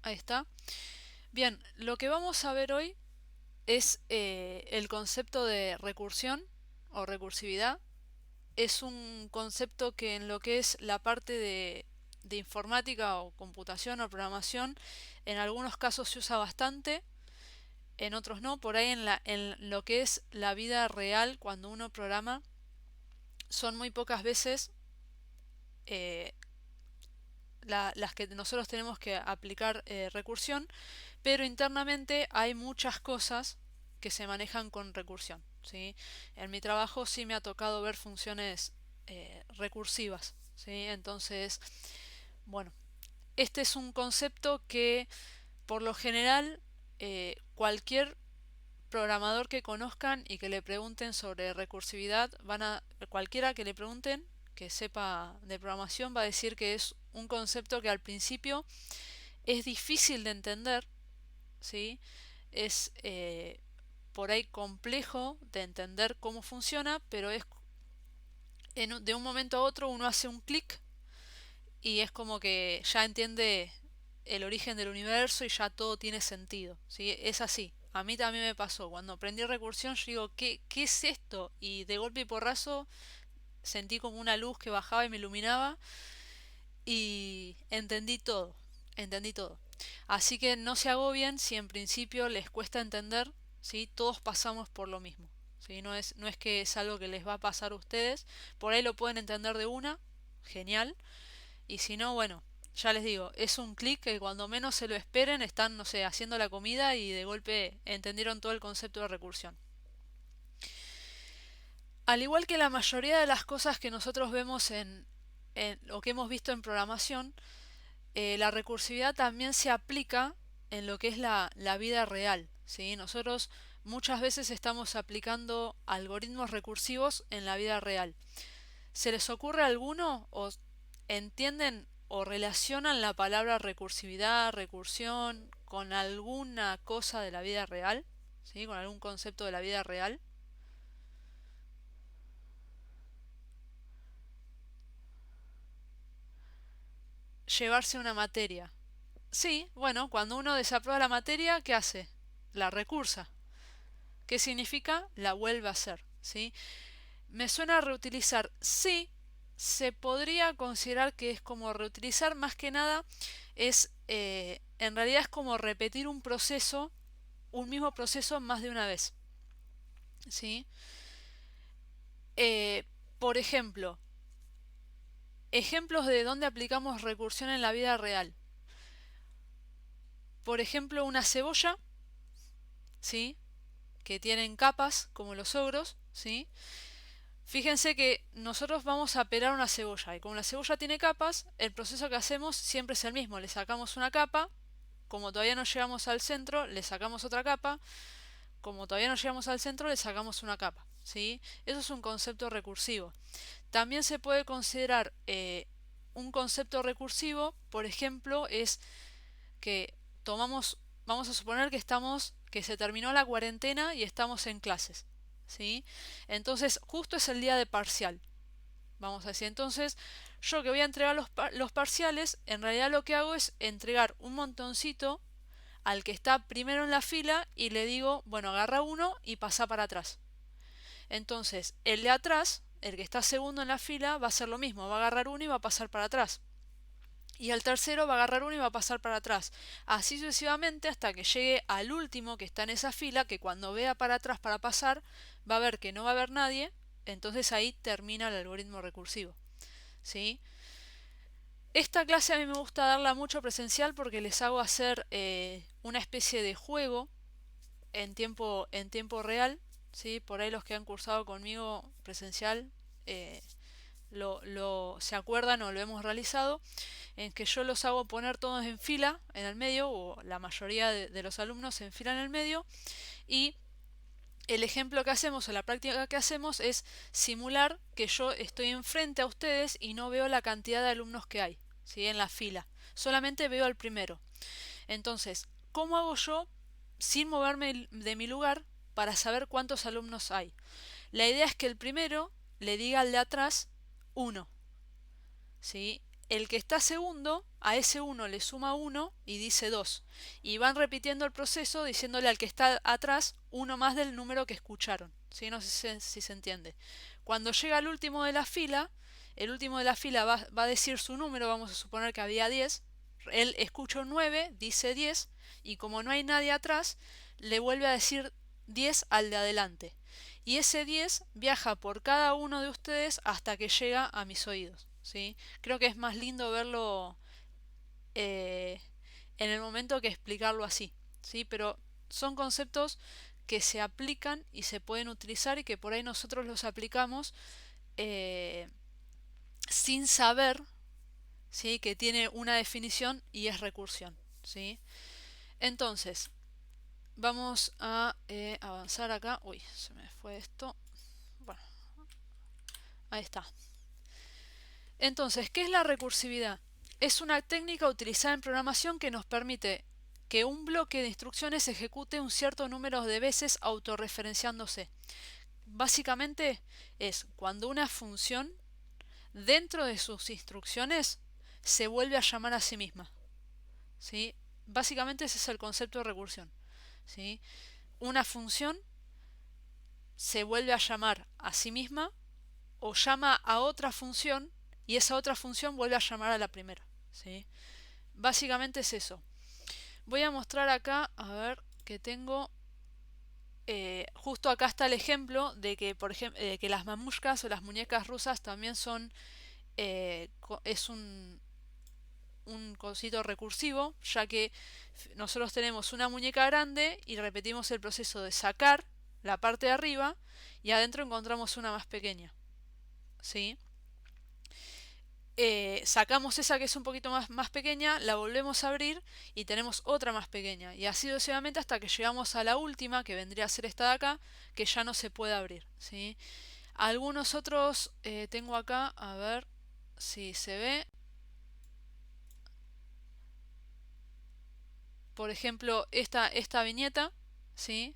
Ahí está. Bien, lo que vamos a ver hoy es el concepto de recursión o recursividad. Es un concepto que en lo que es la parte de informática o computación o programación, en algunos casos se usa bastante, en otros no. Por ahí en lo que es la vida real, cuando uno programa, son muy pocas veces eh, las que nosotros tenemos que aplicar recursión, pero internamente hay muchas cosas que se manejan con recursión, ¿sí? En mi trabajo sí me ha tocado ver funciones recursivas, ¿sí? Entonces, bueno, este es un concepto que por lo general cualquier programador que conozcan y que le pregunten sobre recursividad, cualquiera que le pregunten que sepa de programación va a decir que es un concepto que al principio es difícil de entender, ¿sí? Es por ahí complejo de entender cómo funciona, pero es de un momento a otro uno hace un clic y es como que ya entiende el origen del universo y ya todo tiene sentido, ¿sí? Es así. A mí también me pasó. Cuando aprendí recursión, yo digo, ¿qué es esto? Y de golpe y porrazo sentí como una luz que bajaba y me iluminaba y entendí todo. Entendí todo. Así que no se agobien si en principio les cuesta entender, ¿sí? Todos pasamos por lo mismo, ¿sí? No es que es algo que les va a pasar a ustedes. Por ahí lo pueden entender de una, genial. Y si no, bueno, ya les digo, es un clic que cuando menos se lo esperen están, no sé, haciendo la comida y de golpe entendieron todo el concepto de recursión. Al igual que la mayoría de las cosas que nosotros vemos o que hemos visto en programación, la recursividad también se aplica en lo que es la vida real, ¿sí? Nosotros muchas veces estamos aplicando algoritmos recursivos en la vida real. ¿Se les ocurre alguno o entienden o relacionan la palabra recursividad, recursión con alguna cosa de la vida real? ¿Sí? ¿Con algún concepto de la vida real? Llevarse una materia. Sí, bueno, cuando uno desaprueba la materia, ¿qué hace? La recursa. ¿Qué significa? La vuelve a hacer, ¿sí? ¿Me suena a reutilizar? Sí, se podría considerar que es como reutilizar, más que nada en realidad es como repetir un mismo proceso más de una vez, ¿sí? Eh, por ejemplo, ejemplos de dónde aplicamos recursión en la vida real. Por ejemplo, una cebolla, ¿sí? Que tienen capas, como los ogros, ¿sí? Fíjense que nosotros vamos a pelar una cebolla y como la cebolla tiene capas, el proceso que hacemos siempre es el mismo. Le sacamos una capa, como todavía no llegamos al centro, le sacamos otra capa, como todavía no llegamos al centro, le sacamos una capa, ¿sí? Eso es un concepto recursivo. También se puede considerar un concepto recursivo, por ejemplo, es que vamos a suponer que se terminó la cuarentena y estamos en clases, ¿sí? Entonces, justo es el día de parcial. Vamos a decir, entonces, yo que voy a entregar los parciales, en realidad lo que hago es entregar un montoncito al que está primero en la fila y le digo, bueno, agarra uno y pasa para atrás. Entonces, el de atrás, el que está segundo en la fila, va a hacer lo mismo, va a agarrar uno y va a pasar para atrás. Y el tercero va a agarrar uno y va a pasar para atrás. Así sucesivamente hasta que llegue al último que está en esa fila, que cuando vea para atrás para pasar, va a ver que no va a haber nadie, entonces ahí termina el algoritmo recursivo, ¿sí? Esta clase a mí me gusta darla mucho presencial porque les hago hacer una especie de juego en tiempo real, ¿sí? Por ahí los que han cursado conmigo presencial eh, se acuerdan o lo hemos realizado, en que yo los hago poner todos en fila en el medio, o la mayoría de los alumnos en fila en el medio, y el ejemplo que hacemos o la práctica que hacemos es simular que yo estoy enfrente a ustedes y no veo la cantidad de alumnos que hay, ¿sí? En la fila. Solamente veo al primero. Entonces, ¿cómo hago yo sin moverme de mi lugar para saber cuántos alumnos hay? La idea es que el primero le diga al de atrás uno, ¿sí? el que está segundo, a ese 1 le suma 1 y dice 2. Y van repitiendo el proceso diciéndole al que está atrás uno más del número que escucharon. ¿Sí? No sé si se entiende. Cuando llega el último de la fila, el último de la fila va a decir su número, vamos a suponer que había 10. Él escucha un 9, dice 10, y como no hay nadie atrás, le vuelve a decir 10 al de adelante. Y ese 10 viaja por cada uno de ustedes hasta que llega a mis oídos. ¿Sí? Creo que es más lindo verlo eh, en el momento que explicarlo así. ¿Sí? Pero son conceptos que se aplican y se pueden utilizar y que por ahí nosotros los aplicamos eh, sin saber, ¿sí? Que tiene una definición y es recursión. ¿Sí? Entonces, vamos a avanzar acá. Uy, se me fue esto. Bueno, ahí está. Entonces, ¿qué es la recursividad? Es una técnica utilizada en programación que nos permite que un bloque de instrucciones se ejecute un cierto número de veces autorreferenciándose. Básicamente es cuando una función dentro de sus instrucciones se vuelve a llamar a sí misma. ¿Sí? Básicamente ese es el concepto de recursión. ¿Sí? Una función se vuelve a llamar a sí misma o llama a otra función y esa otra función vuelve a llamar a la primera. ¿Sí? Básicamente es eso. Voy a mostrar acá, a ver, que tengo... justo acá está el ejemplo de que, por ejemplo, que las mamushkas o las muñecas rusas también son... es un cosito recursivo, ya que nosotros tenemos una muñeca grande y repetimos el proceso de sacar la parte de arriba y adentro encontramos una más pequeña. ¿Sí? Sacamos esa que es un poquito más pequeña, la volvemos a abrir y tenemos otra más pequeña. Y así sucesivamente hasta que llegamos a la última, que vendría a ser esta de acá, que ya no se puede abrir. ¿Sí? Algunos otros tengo acá, a ver si se ve. Por ejemplo, esta viñeta, ¿sí?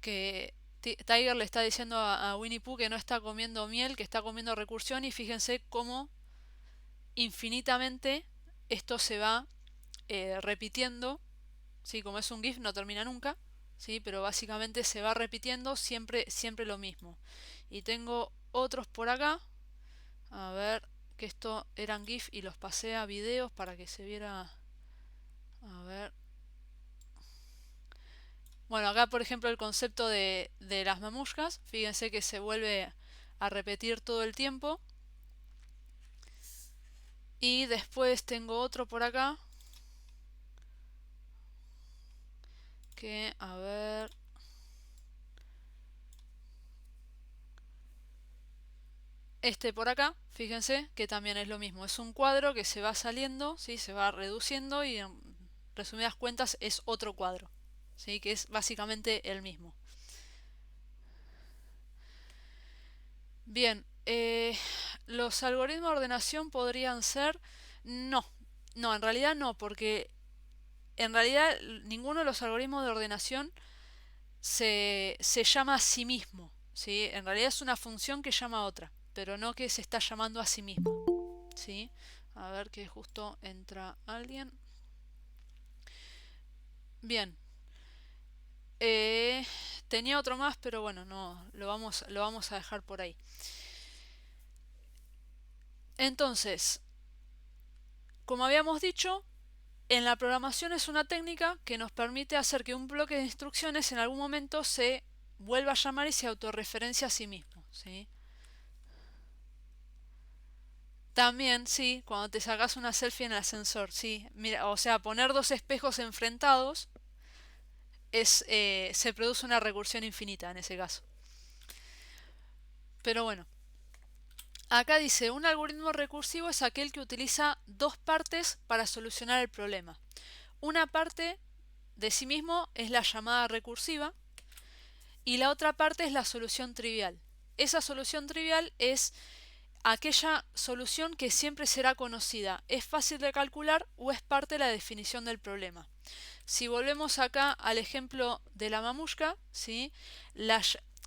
Que Tiger le está diciendo a Winnie Pooh que no está comiendo miel, que está comiendo recursión, y fíjense cómo infinitamente esto se va repitiendo, ¿sí? Como es un GIF no termina nunca, ¿sí? Pero básicamente se va repitiendo siempre lo mismo. Y tengo otros por acá, a ver, que esto eran GIF y los pasé a videos para que se viera, a ver. Bueno, acá por ejemplo el concepto de las mamushkas, fíjense que se vuelve a repetir todo el tiempo. Y después tengo otro por acá, que, a ver, este por acá, fíjense que también es lo mismo, es un cuadro que se va saliendo, ¿sí? Se va reduciendo y en resumidas cuentas es otro cuadro, ¿sí? Que es básicamente el mismo. Bien, los algoritmos de ordenación podrían ser... No, en realidad no, porque en realidad ninguno de los algoritmos de ordenación se llama a sí mismo, ¿sí? En realidad es una función que llama a otra, pero no que se está llamando a sí mismo, ¿sí? A ver que justo entra alguien. Bien. Eh, tenía otro más, pero bueno, no, lo vamos a dejar por ahí. Entonces, como habíamos dicho, en la programación es una técnica que nos permite hacer que un bloque de instrucciones en algún momento se vuelva a llamar y se autorreferencia a sí mismo, ¿sí? También, sí, cuando te sacas una selfie en el ascensor, sí. Mira, o sea, poner dos espejos enfrentados se produce una recursión infinita en ese caso. Pero bueno, acá dice, un algoritmo recursivo es aquel que utiliza dos partes para solucionar el problema. Una parte de sí mismo es la llamada recursiva y la otra parte es la solución trivial. Esa solución trivial es aquella solución que siempre será conocida, es fácil de calcular o es parte de la definición del problema. Si volvemos acá al ejemplo de la mamushka, ¿sí?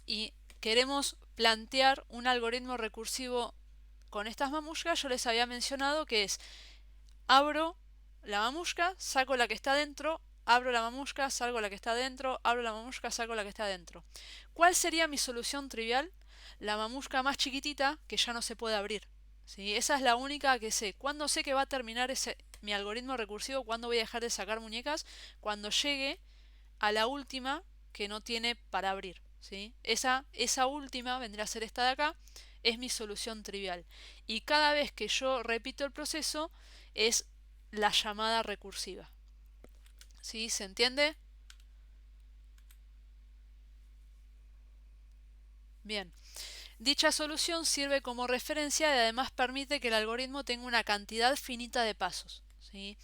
Y queremos plantear un algoritmo recursivo con estas mamushkas yo les había mencionado que es abro la mamushka, saco la que está dentro, abro la mamushka, salgo la que está dentro, abro la mamushka, saco la que está dentro. ¿Cuál sería mi solución trivial? La mamushka más chiquitita que ya no se puede abrir. ¿Sí? Esa es la única que sé. ¿Cuándo sé que va a terminar mi algoritmo recursivo? ¿Cuándo voy a dejar de sacar muñecas? Cuando llegue a la última que no tiene para abrir. ¿Sí? Esa última vendría a ser esta de acá, es mi solución trivial. Y cada vez que yo repito el proceso es la llamada recursiva. ¿Sí? ¿Se entiende? Bien. Dicha solución sirve como referencia y además permite que el algoritmo tenga una cantidad finita de pasos. ¿Sí?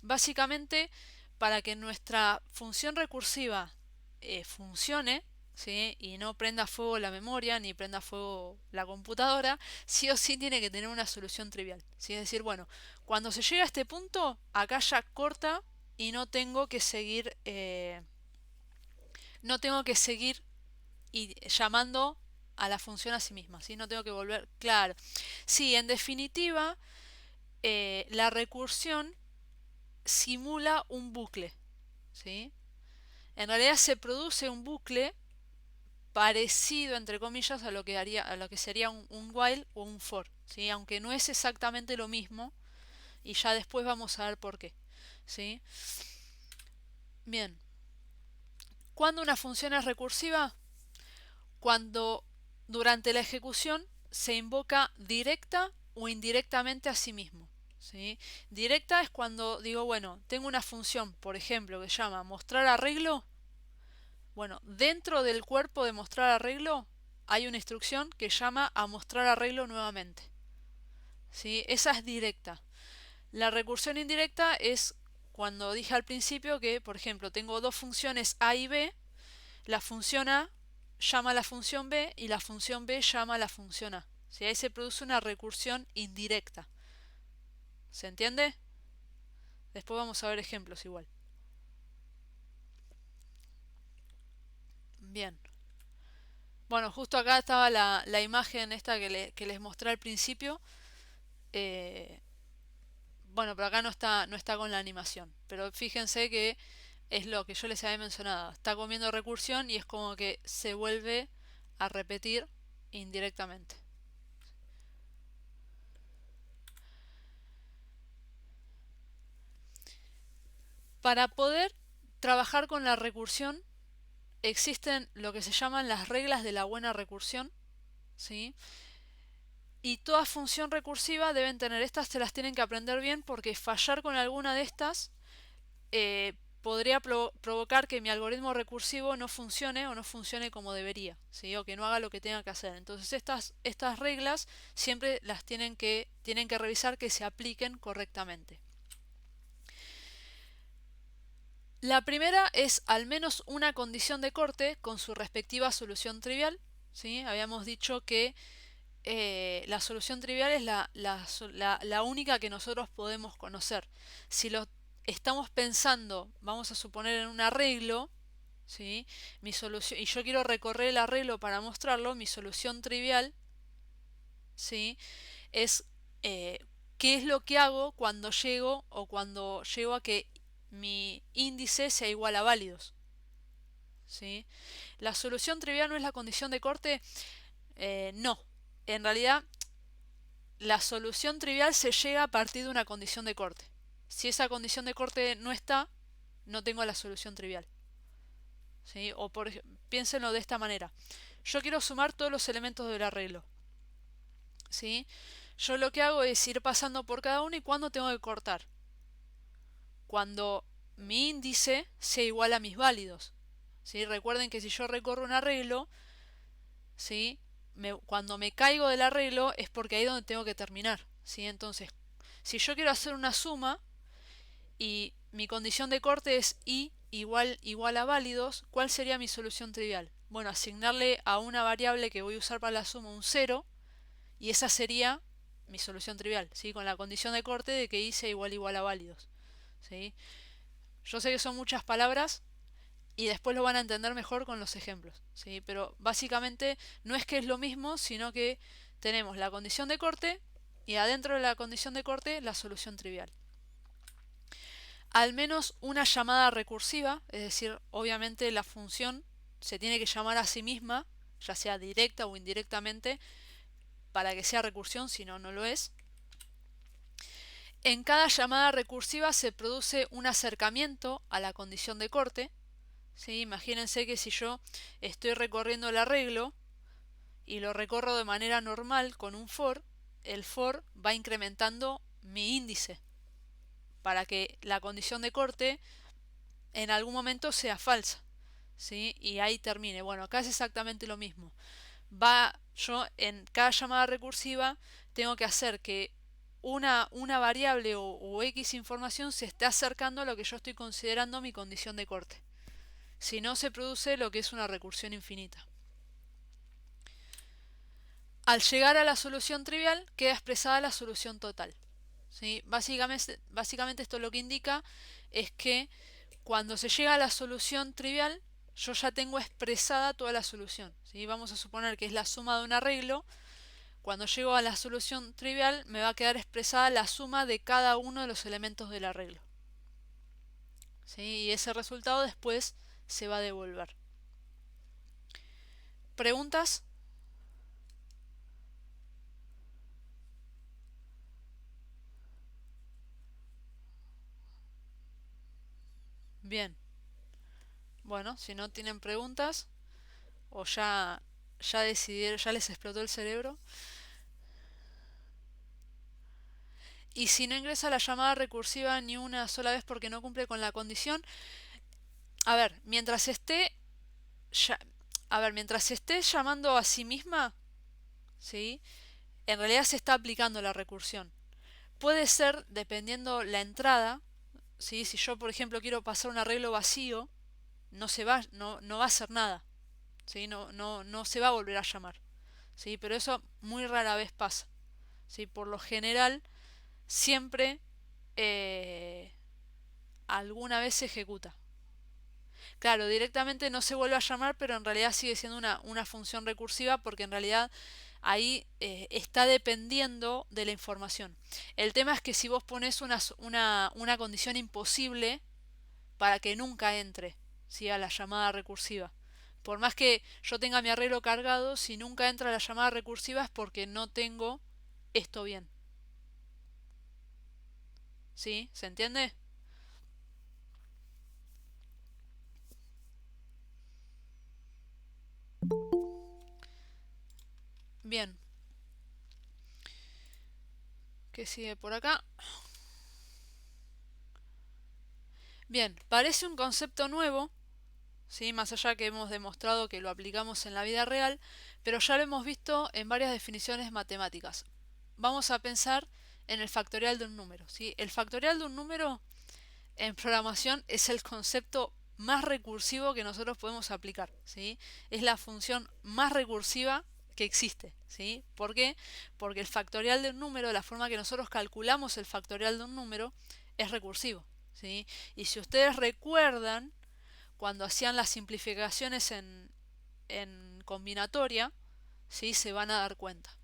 Básicamente, para que nuestra función recursiva funcione, ¿sí? Y no prenda fuego la memoria ni prenda fuego la computadora, sí o sí tiene que tener una solución trivial. ¿Sí? Es decir, bueno, cuando se llega a este punto, acá ya corta y no tengo que seguir y llamando a la función a sí misma, ¿sí? No tengo que volver, claro. Sí, en definitiva, la recursión simula un bucle, ¿sí? En realidad se produce un bucle parecido, entre comillas, a lo que sería un while o un for, ¿sí? Aunque no es exactamente lo mismo, y ya después vamos a ver por qué, ¿sí? Bien, ¿cuándo una función es recursiva? Cuando durante la ejecución se invoca directa o indirectamente a sí mismo. ¿Sí? Directa es cuando digo, bueno, tengo una función, por ejemplo, que se llama mostrar arreglo. Bueno, dentro del cuerpo de mostrar arreglo hay una instrucción que llama a mostrar arreglo nuevamente. ¿Sí? Esa es directa. La recursión indirecta es cuando dije al principio que, por ejemplo, tengo dos funciones A y B. La función A llama a la función B y la función B llama a la función A. ¿Sí? Ahí se produce una recursión indirecta. ¿Se entiende? Después vamos a ver ejemplos igual. Bien. Bueno, justo acá estaba la imagen esta que les mostré al principio. Eh, bueno, pero acá no está con la animación. Pero fíjense que es lo que yo les había mencionado. Está comiendo recursión y es como que se vuelve a repetir indirectamente. Para poder trabajar con la recursión existen lo que se llaman las reglas de la buena recursión, ¿sí? Y toda función recursiva deben tener estas, se las tienen que aprender bien porque fallar con alguna de estas podría provocar que mi algoritmo recursivo no funcione o no funcione como debería, ¿sí? O que no haga lo que tenga que hacer. Entonces estas reglas siempre tienen que revisar que se apliquen correctamente. La primera es al menos una condición de corte con su respectiva solución trivial, ¿sí? Habíamos dicho que la solución trivial es la única que nosotros podemos conocer. Si lo estamos pensando, vamos a suponer en un arreglo, ¿sí? Mi solución, y yo quiero recorrer el arreglo para mostrarlo, mi solución trivial, ¿sí? Es qué es lo que hago cuando llego a que mi índice sea igual a válidos, ¿sí? La solución trivial no es la condición de corte, no. En realidad, la solución trivial se llega a partir de una condición de corte. Si esa condición de corte no está, no tengo la solución trivial, ¿sí? Piénsenlo de esta manera. Yo quiero sumar todos los elementos del arreglo, ¿sí? Yo lo que hago es ir pasando por cada uno y cuándo tengo que cortar. Cuando mi índice sea igual a mis válidos, ¿sí? Recuerden que si yo recorro un arreglo, ¿sí? Cuando me caigo del arreglo es porque ahí es donde tengo que terminar, ¿sí? Entonces, si yo quiero hacer una suma y mi condición de corte es i igual a válidos, ¿cuál sería mi solución trivial? Bueno, asignarle a una variable que voy a usar para la suma un 0 y esa sería mi solución trivial, ¿sí? Con la condición de corte de que i sea igual a válidos, ¿sí? Yo sé que son muchas palabras y después lo van a entender mejor con los ejemplos, ¿sí? Pero básicamente no es que es lo mismo, sino que tenemos la condición de corte y adentro de la condición de corte la solución trivial. Al menos una llamada recursiva, es decir, obviamente la función se tiene que llamar a sí misma, ya sea directa o indirectamente, para que sea recursión, si no, no lo es. En cada llamada recursiva se produce un acercamiento a la condición de corte. ¿Sí? Imagínense que si yo estoy recorriendo el arreglo y lo recorro de manera normal con un for, el for va incrementando mi índice para que la condición de corte en algún momento sea falsa. ¿Sí? Y ahí termine. Bueno, acá es exactamente lo mismo. Yo en cada llamada recursiva tengo que hacer que una variable o X información se esté acercando a lo que yo estoy considerando mi condición de corte. Si no, se produce lo que es una recursión infinita. Al llegar a la solución trivial, queda expresada la solución total. ¿Sí? Básicamente esto lo que indica es que cuando se llega a la solución trivial, yo ya tengo expresada toda la solución. ¿Sí? Vamos a suponer que es la suma de un arreglo. Cuando llego a la solución trivial, me va a quedar expresada la suma de cada uno de los elementos del arreglo. ¿Sí? Y ese resultado después se va a devolver. ¿Preguntas? Bien. Bueno, si no tienen preguntas o ya decidieron, ya les explotó el cerebro. Y si no ingresa la llamada recursiva ni una sola vez porque no cumple con la condición, a ver, ya- mientras se esté llamando a sí misma, ¿sí? En realidad se está aplicando la recursión. Puede ser, dependiendo la entrada, ¿sí? Si yo, por ejemplo, quiero pasar un arreglo vacío, no va a hacer nada, ¿sí? No se va a volver a llamar, ¿sí? Pero eso muy rara vez pasa, ¿sí? Por lo general, siempre eh, alguna vez se ejecuta. Claro, directamente no se vuelve a llamar, pero en realidad sigue siendo una función recursiva porque en realidad ahí está dependiendo de la información. El tema es que si vos pones una condición imposible para que nunca entre, ¿sí? A la llamada recursiva. Por más que yo tenga mi arreglo cargado, si nunca entra la llamada recursiva es porque no tengo esto bien. ¿Sí? ¿Se entiende? Bien. ¿Qué sigue por acá? Bien, parece un concepto nuevo, ¿sí? Más allá que hemos demostrado que lo aplicamos en la vida real, pero ya lo hemos visto en varias definiciones matemáticas. Vamos a pensar en el factorial de un número, ¿sí? El factorial de un número en programación es el concepto más recursivo que nosotros podemos aplicar, ¿sí? Es la función más recursiva que existe, ¿sí? ¿Por qué? Porque el factorial de un número, la forma que nosotros calculamos el factorial de un número, es recursivo, ¿sí? Y si ustedes recuerdan, cuando hacían las simplificaciones en combinatoria, ¿sí? Se van a dar cuenta.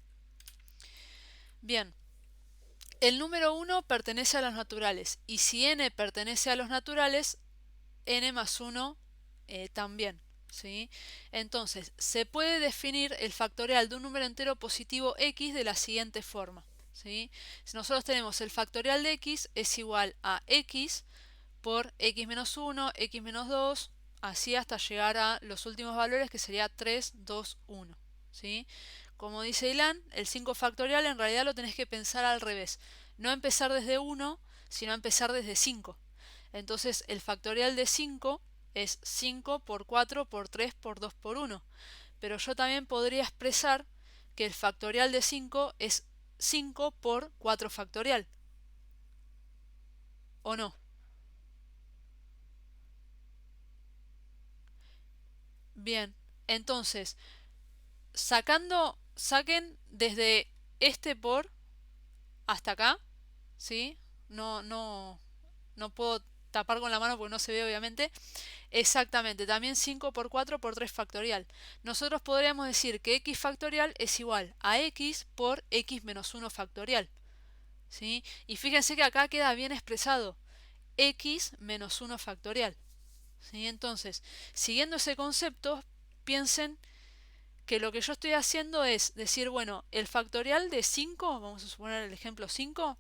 Bien, el número 1 pertenece a los naturales y si n pertenece a los naturales, n más 1 también. ¿Sí? Entonces, se puede definir el factorial de un número entero positivo x de la siguiente forma. ¿Sí? Si nosotros tenemos el factorial de x es igual a x por x menos 1, x menos 2, así hasta llegar a los últimos valores que sería 3, 2, 1. ¿Sí? Como dice Ilan, el 5 factorial en realidad lo tenés que pensar al revés. No empezar desde 1, sino empezar desde 5. Entonces el factorial de 5 es 5 por 4 por 3 por 2 por 1. Pero yo también podría expresar que el factorial de 5 es 5 por 4 factorial. ¿O no? Bien, entonces, saquen desde este por hasta acá, ¿sí? No puedo tapar con la mano porque no se ve obviamente. Exactamente, también 5 por 4 por 3 factorial. Nosotros podríamos decir que x factorial es igual a x por x menos 1 factorial. ¿Sí? Y fíjense que acá queda bien expresado x menos 1 factorial. ¿Sí? Entonces, siguiendo ese concepto, piensen que lo que yo estoy haciendo es decir, bueno, el factorial de 5, vamos a suponer el ejemplo 5,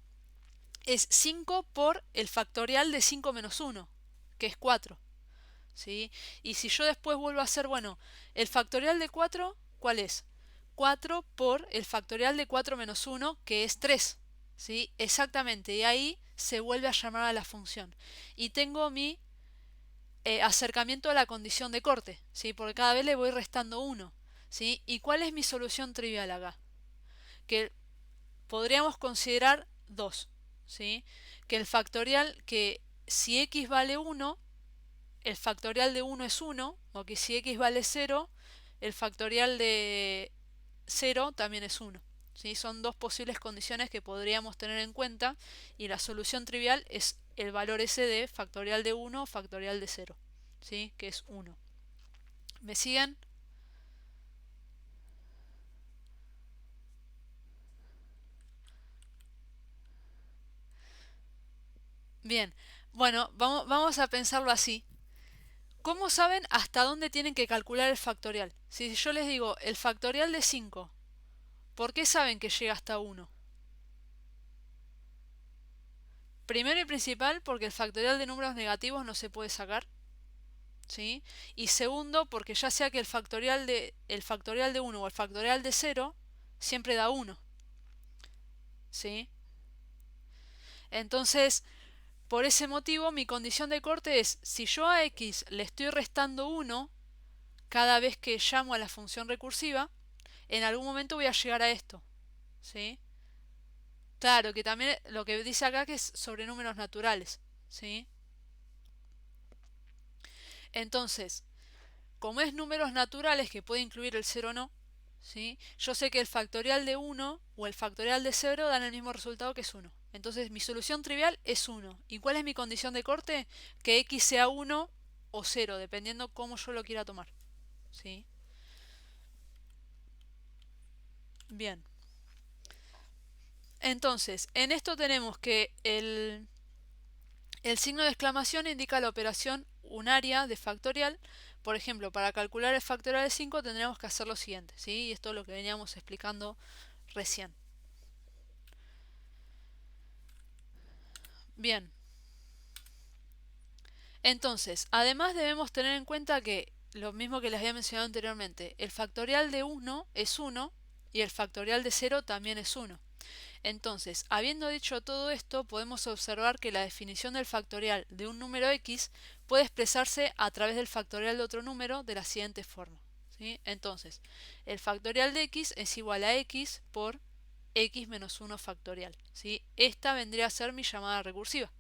es 5 por el factorial de 5 menos 1, que es 4. ¿Sí? Y si yo después vuelvo a hacer, bueno, el factorial de 4, ¿cuál es? 4 por el factorial de 4 menos 1, que es 3. ¿Sí? Exactamente, y ahí se vuelve a llamar a la función. Y tengo mi acercamiento a la condición de corte, ¿sí? Porque cada vez le voy restando 1. ¿Sí? ¿Y cuál es mi solución trivial acá? Que podríamos considerar 2. ¿Sí? Que el factorial, que si x vale 1, el factorial de 1 es 1, o que si x vale 0, el factorial de 0 también es 1. ¿Sí? Son dos posibles condiciones que podríamos tener en cuenta y la solución trivial es el valor ese de factorial de 1 factorial de 0, ¿sí? Que es 1. ¿Me siguen? Bien, bueno, vamos a pensarlo así. ¿Cómo saben hasta dónde tienen que calcular el factorial? Si yo les digo el factorial de 5, ¿por qué saben que llega hasta 1? Primero y principal, porque el factorial de números negativos no se puede sacar, ¿sí? Y segundo, porque ya sea que el factorial de 1 o el factorial de 0 siempre da 1, ¿sí? Entonces, por ese motivo, mi condición de corte es, si yo a x le estoy restando 1 cada vez que llamo a la función recursiva, en algún momento voy a llegar a esto, ¿sí? Claro, que también lo que dice acá que es sobre números naturales, ¿sí? Entonces, como es números naturales que puede incluir el 0 o no, ¿sí? Yo sé que el factorial de 1 o el factorial de 0 dan el mismo resultado que es 1. Entonces mi solución trivial es 1. ¿Y cuál es mi condición de corte? Que x sea 1 o 0, dependiendo cómo yo lo quiera tomar, ¿sí? Bien. Entonces, en esto tenemos que el signo de exclamación indica la operación unaria de factorial. Por ejemplo, para calcular el factorial de 5 tendríamos que hacer lo siguiente, ¿sí? Y esto es lo que veníamos explicando recién. Bien, entonces, además debemos tener en cuenta que, lo mismo que les había mencionado anteriormente, el factorial de 1 es 1 y el factorial de 0 también es 1. Entonces, habiendo dicho todo esto, podemos observar que la definición del factorial de un número x puede expresarse a través del factorial de otro número de la siguiente forma, ¿sí? Entonces, el factorial de x es igual a x por x menos 1 factorial, ¿sí? Esta vendría a ser mi llamada recursiva.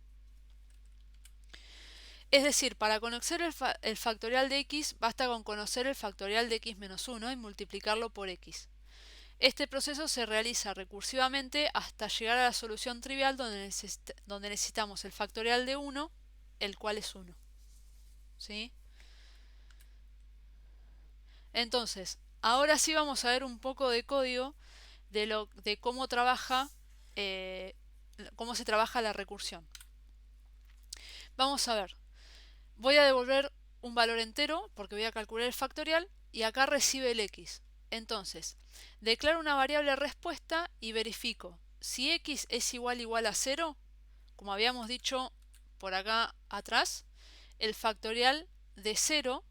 Es decir, para conocer el factorial de x basta con conocer el factorial de x menos 1 y multiplicarlo por x. Este proceso se realiza recursivamente hasta llegar a la solución trivial donde necesitamos el factorial de 1, el cual es 1. ¿Sí? Entonces, ahora sí vamos a ver un poco de código de cómo se trabaja la recursión. Vamos a ver. Voy a devolver un valor entero porque voy a calcular el factorial y acá recibe el x. Entonces, declaro una variable respuesta y verifico si x es igual a 0, como habíamos dicho por acá atrás, el factorial de 0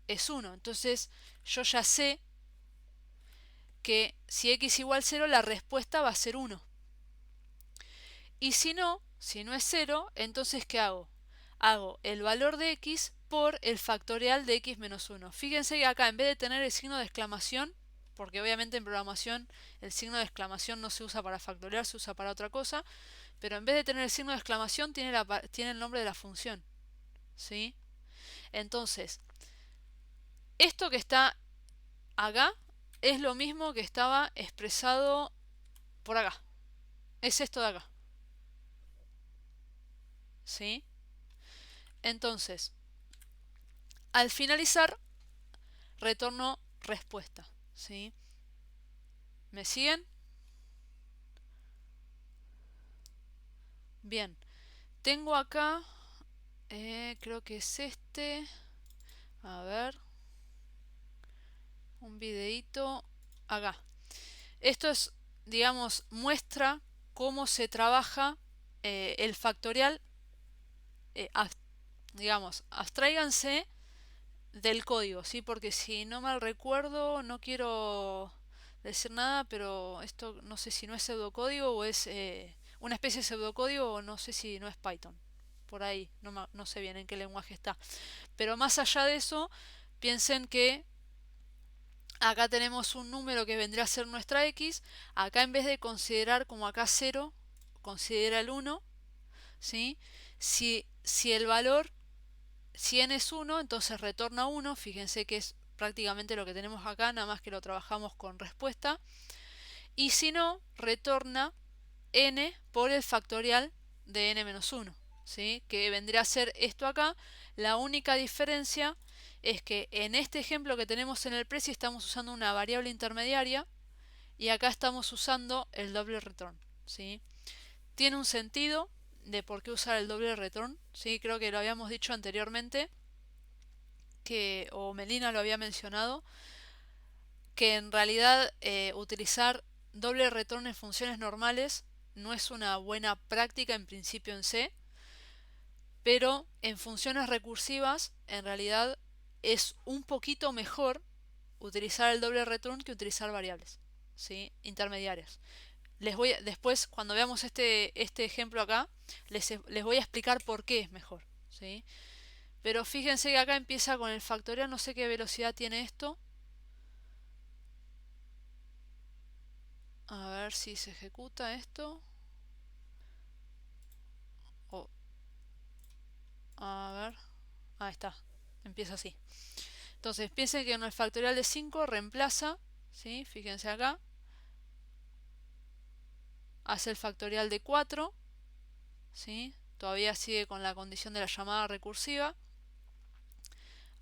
es 1. Entonces, yo ya sé que si x igual 0, la respuesta va a ser 1. Y si no es 0, entonces ¿qué hago? Hago el valor de x por el factorial de x menos 1. Fíjense que acá en vez de tener el signo de exclamación, porque obviamente en programación el signo de exclamación no se usa para factorial, se usa para otra cosa, pero en vez de tener el signo de exclamación tiene el nombre de la función, ¿sí? Entonces, esto que está acá es lo mismo que estaba expresado por acá. Es esto de acá, ¿sí? Entonces, al finalizar, retorno respuesta, ¿sí? ¿Me siguen? Bien, tengo acá, creo que es este, a ver, un videíto acá. Esto es, digamos, muestra cómo se trabaja el factorial. Digamos, abstráiganse del código, ¿sí? Porque si no mal recuerdo, no quiero decir nada, pero esto no sé si no es pseudocódigo o es una especie de pseudocódigo o no sé si no es Python. Por ahí, no sé bien en qué lenguaje está. Pero más allá de eso, piensen que acá tenemos un número que vendría a ser nuestra x. Acá en vez de considerar como acá 0, considera el 1, ¿sí? Si el valor, si n es 1, entonces retorna 1. Fíjense que es prácticamente lo que tenemos acá, nada más que lo trabajamos con respuesta. Y si no, retorna n por el factorial de n-1, ¿sí? Que vendría a ser esto acá. La única diferencia es que en este ejemplo que tenemos en el preci estamos usando una variable intermediaria y acá estamos usando el doble return, ¿sí? Tiene un sentido de por qué usar el doble return, ¿sí? Creo que lo habíamos dicho anteriormente, o Melina lo había mencionado, que en realidad utilizar doble return en funciones normales no es una buena práctica en principio en C, pero en funciones recursivas en realidad es un poquito mejor utilizar el doble return que utilizar variables, ¿sí? Intermediarias. Después, cuando veamos este ejemplo acá, les voy a explicar por qué es mejor, ¿sí? Pero fíjense que acá empieza con el factorial, no sé qué velocidad tiene esto. A ver si se ejecuta esto. Oh, a ver. Ahí está. Empieza así. Entonces, piensen que en el factorial de 5 reemplaza, ¿sí? Fíjense acá. Hace el factorial de 4, ¿sí? Todavía sigue con la condición de la llamada recursiva.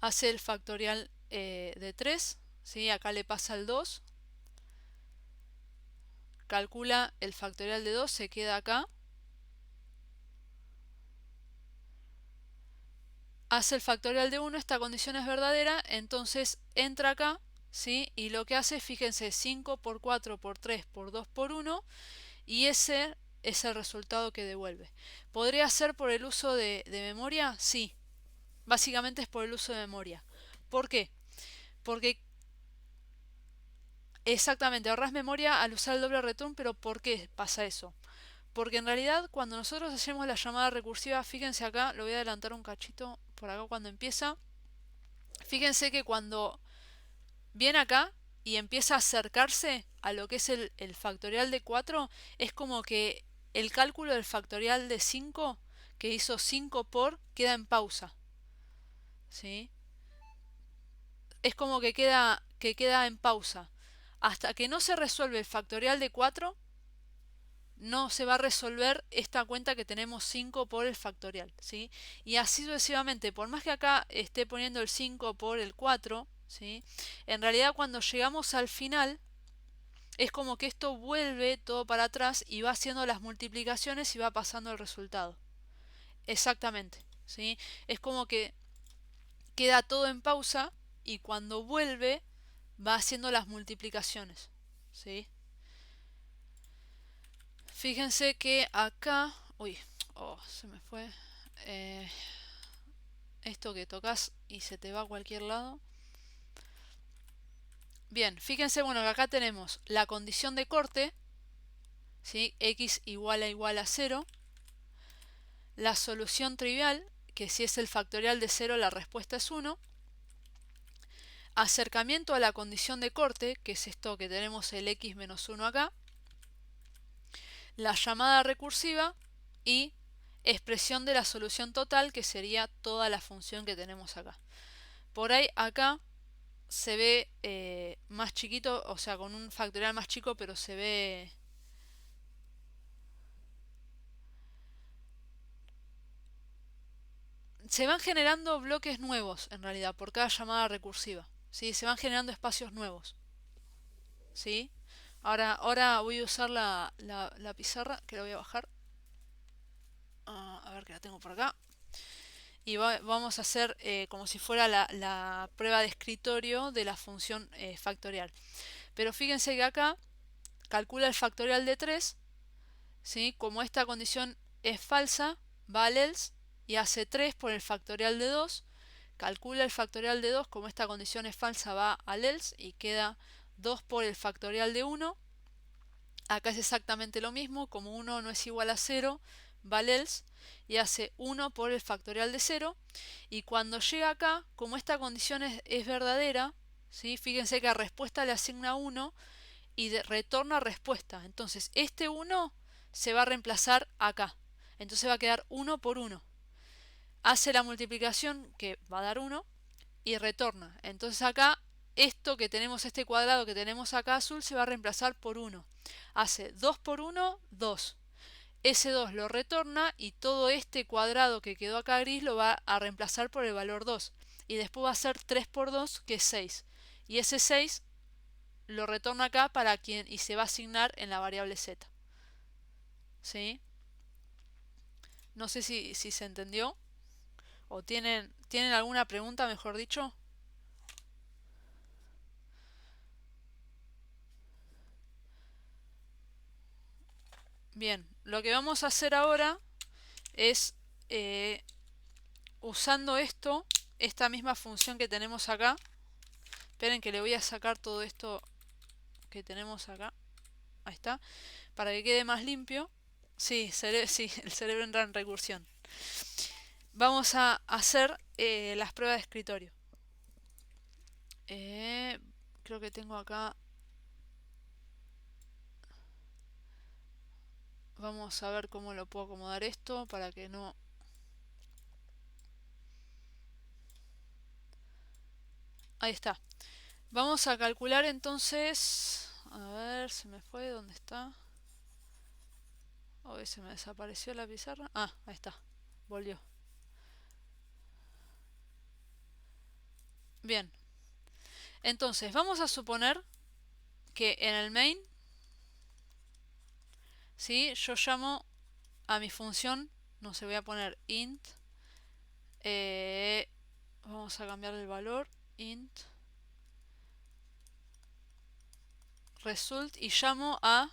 Hace el factorial de 3, ¿sí? Acá le pasa el 2. Calcula el factorial de 2, se queda acá. Hace el factorial de 1, esta condición es verdadera, entonces entra acá, ¿sí? Y lo que hace, fíjense, 5 por 4 por 3 por 2 por 1, y ese es el resultado que devuelve. ¿Podría ser por el uso de memoria? Sí, básicamente es por el uso de memoria. ¿Por qué? Porque exactamente, ahorras memoria al usar el doble return, pero ¿por qué pasa eso? Porque en realidad cuando nosotros hacemos la llamada recursiva, fíjense acá, lo voy a adelantar un cachito por acá cuando empieza. Fíjense que cuando viene acá y empieza a acercarse a lo que es el factorial de 4, es como que el cálculo del factorial de 5, que hizo 5 por, queda en pausa, ¿sí? Es como que queda en pausa. Hasta que no se resuelve el factorial de 4, no se va a resolver esta cuenta que tenemos 5 por el factorial, ¿sí? Y así sucesivamente, por más que acá esté poniendo el 5 por el 4, ¿sí? En realidad cuando llegamos al final, es como que esto vuelve todo para atrás y va haciendo las multiplicaciones y va pasando el resultado. Exactamente, ¿sí? Es como que queda todo en pausa y cuando vuelve va haciendo las multiplicaciones, ¿sí? Fíjense que acá... Uy, oh, se me fue. Eh, Esto que tocas y se te va a cualquier lado. Bien, fíjense, bueno, que acá tenemos la condición de corte, ¿sí? X igual a 0. La solución trivial, que si es el factorial de 0 la respuesta es 1. Acercamiento a la condición de corte, que es esto que tenemos el x menos 1 acá. La llamada recursiva y expresión de la solución total, que sería toda la función que tenemos acá. Por ahí acá se ve más chiquito, o sea, con un factorial más chico, pero se ve... se van generando bloques nuevos en realidad por cada llamada recursiva, ¿sí? Se van generando espacios nuevos, ¿sí? Ahora voy a usar la pizarra, que la voy a bajar. A ver que la tengo por acá. Y vamos a hacer como si fuera la prueba de escritorio de la función factorial. Pero fíjense que acá calcula el factorial de 3, ¿sí? Como esta condición es falsa, va al else y hace 3 por el factorial de 2. Calcula el factorial de 2, como esta condición es falsa, va al else y queda 2 por el factorial de 1. Acá es exactamente lo mismo, como 1 no es igual a 0, va al else y hace 1 por el factorial de 0. Y cuando llega acá, como esta condición es verdadera, ¿sí? Fíjense que a respuesta le asigna 1 y retorna respuesta. Entonces este 1 se va a reemplazar acá. Entonces va a quedar 1 por 1. Hace la multiplicación que va a dar 1 y retorna. Entonces acá esto que tenemos, este cuadrado que tenemos acá azul, se va a reemplazar por 1. Hace 2 por 1, 2. Ese 2 lo retorna y todo este cuadrado que quedó acá gris lo va a reemplazar por el valor 2. Y después va a ser 3 por 2, que es 6. Y ese 6 lo retorna acá para quien y se va a asignar en la variable z. ¿Sí? No sé si se entendió o tienen alguna pregunta, mejor dicho. Bien, lo que vamos a hacer ahora es usando esta misma función que tenemos acá. Esperen que le voy a sacar todo esto que tenemos acá. Ahí está. Para que quede más limpio. Sí, sí, el cerebro entra en recursión. Vamos a hacer las pruebas de escritorio. Creo que tengo acá. Vamos a ver cómo lo puedo acomodar esto para que no... Ahí está. Vamos a calcular entonces... A ver, se me fue, ¿dónde está? Hoy se me desapareció la pizarra. Ah, ahí está. Volvió. Bien. Entonces, vamos a suponer que en el main, ¿sí? Yo llamo a mi función, no sé, voy a poner int. Vamos a cambiar el valor. Int result y llamo a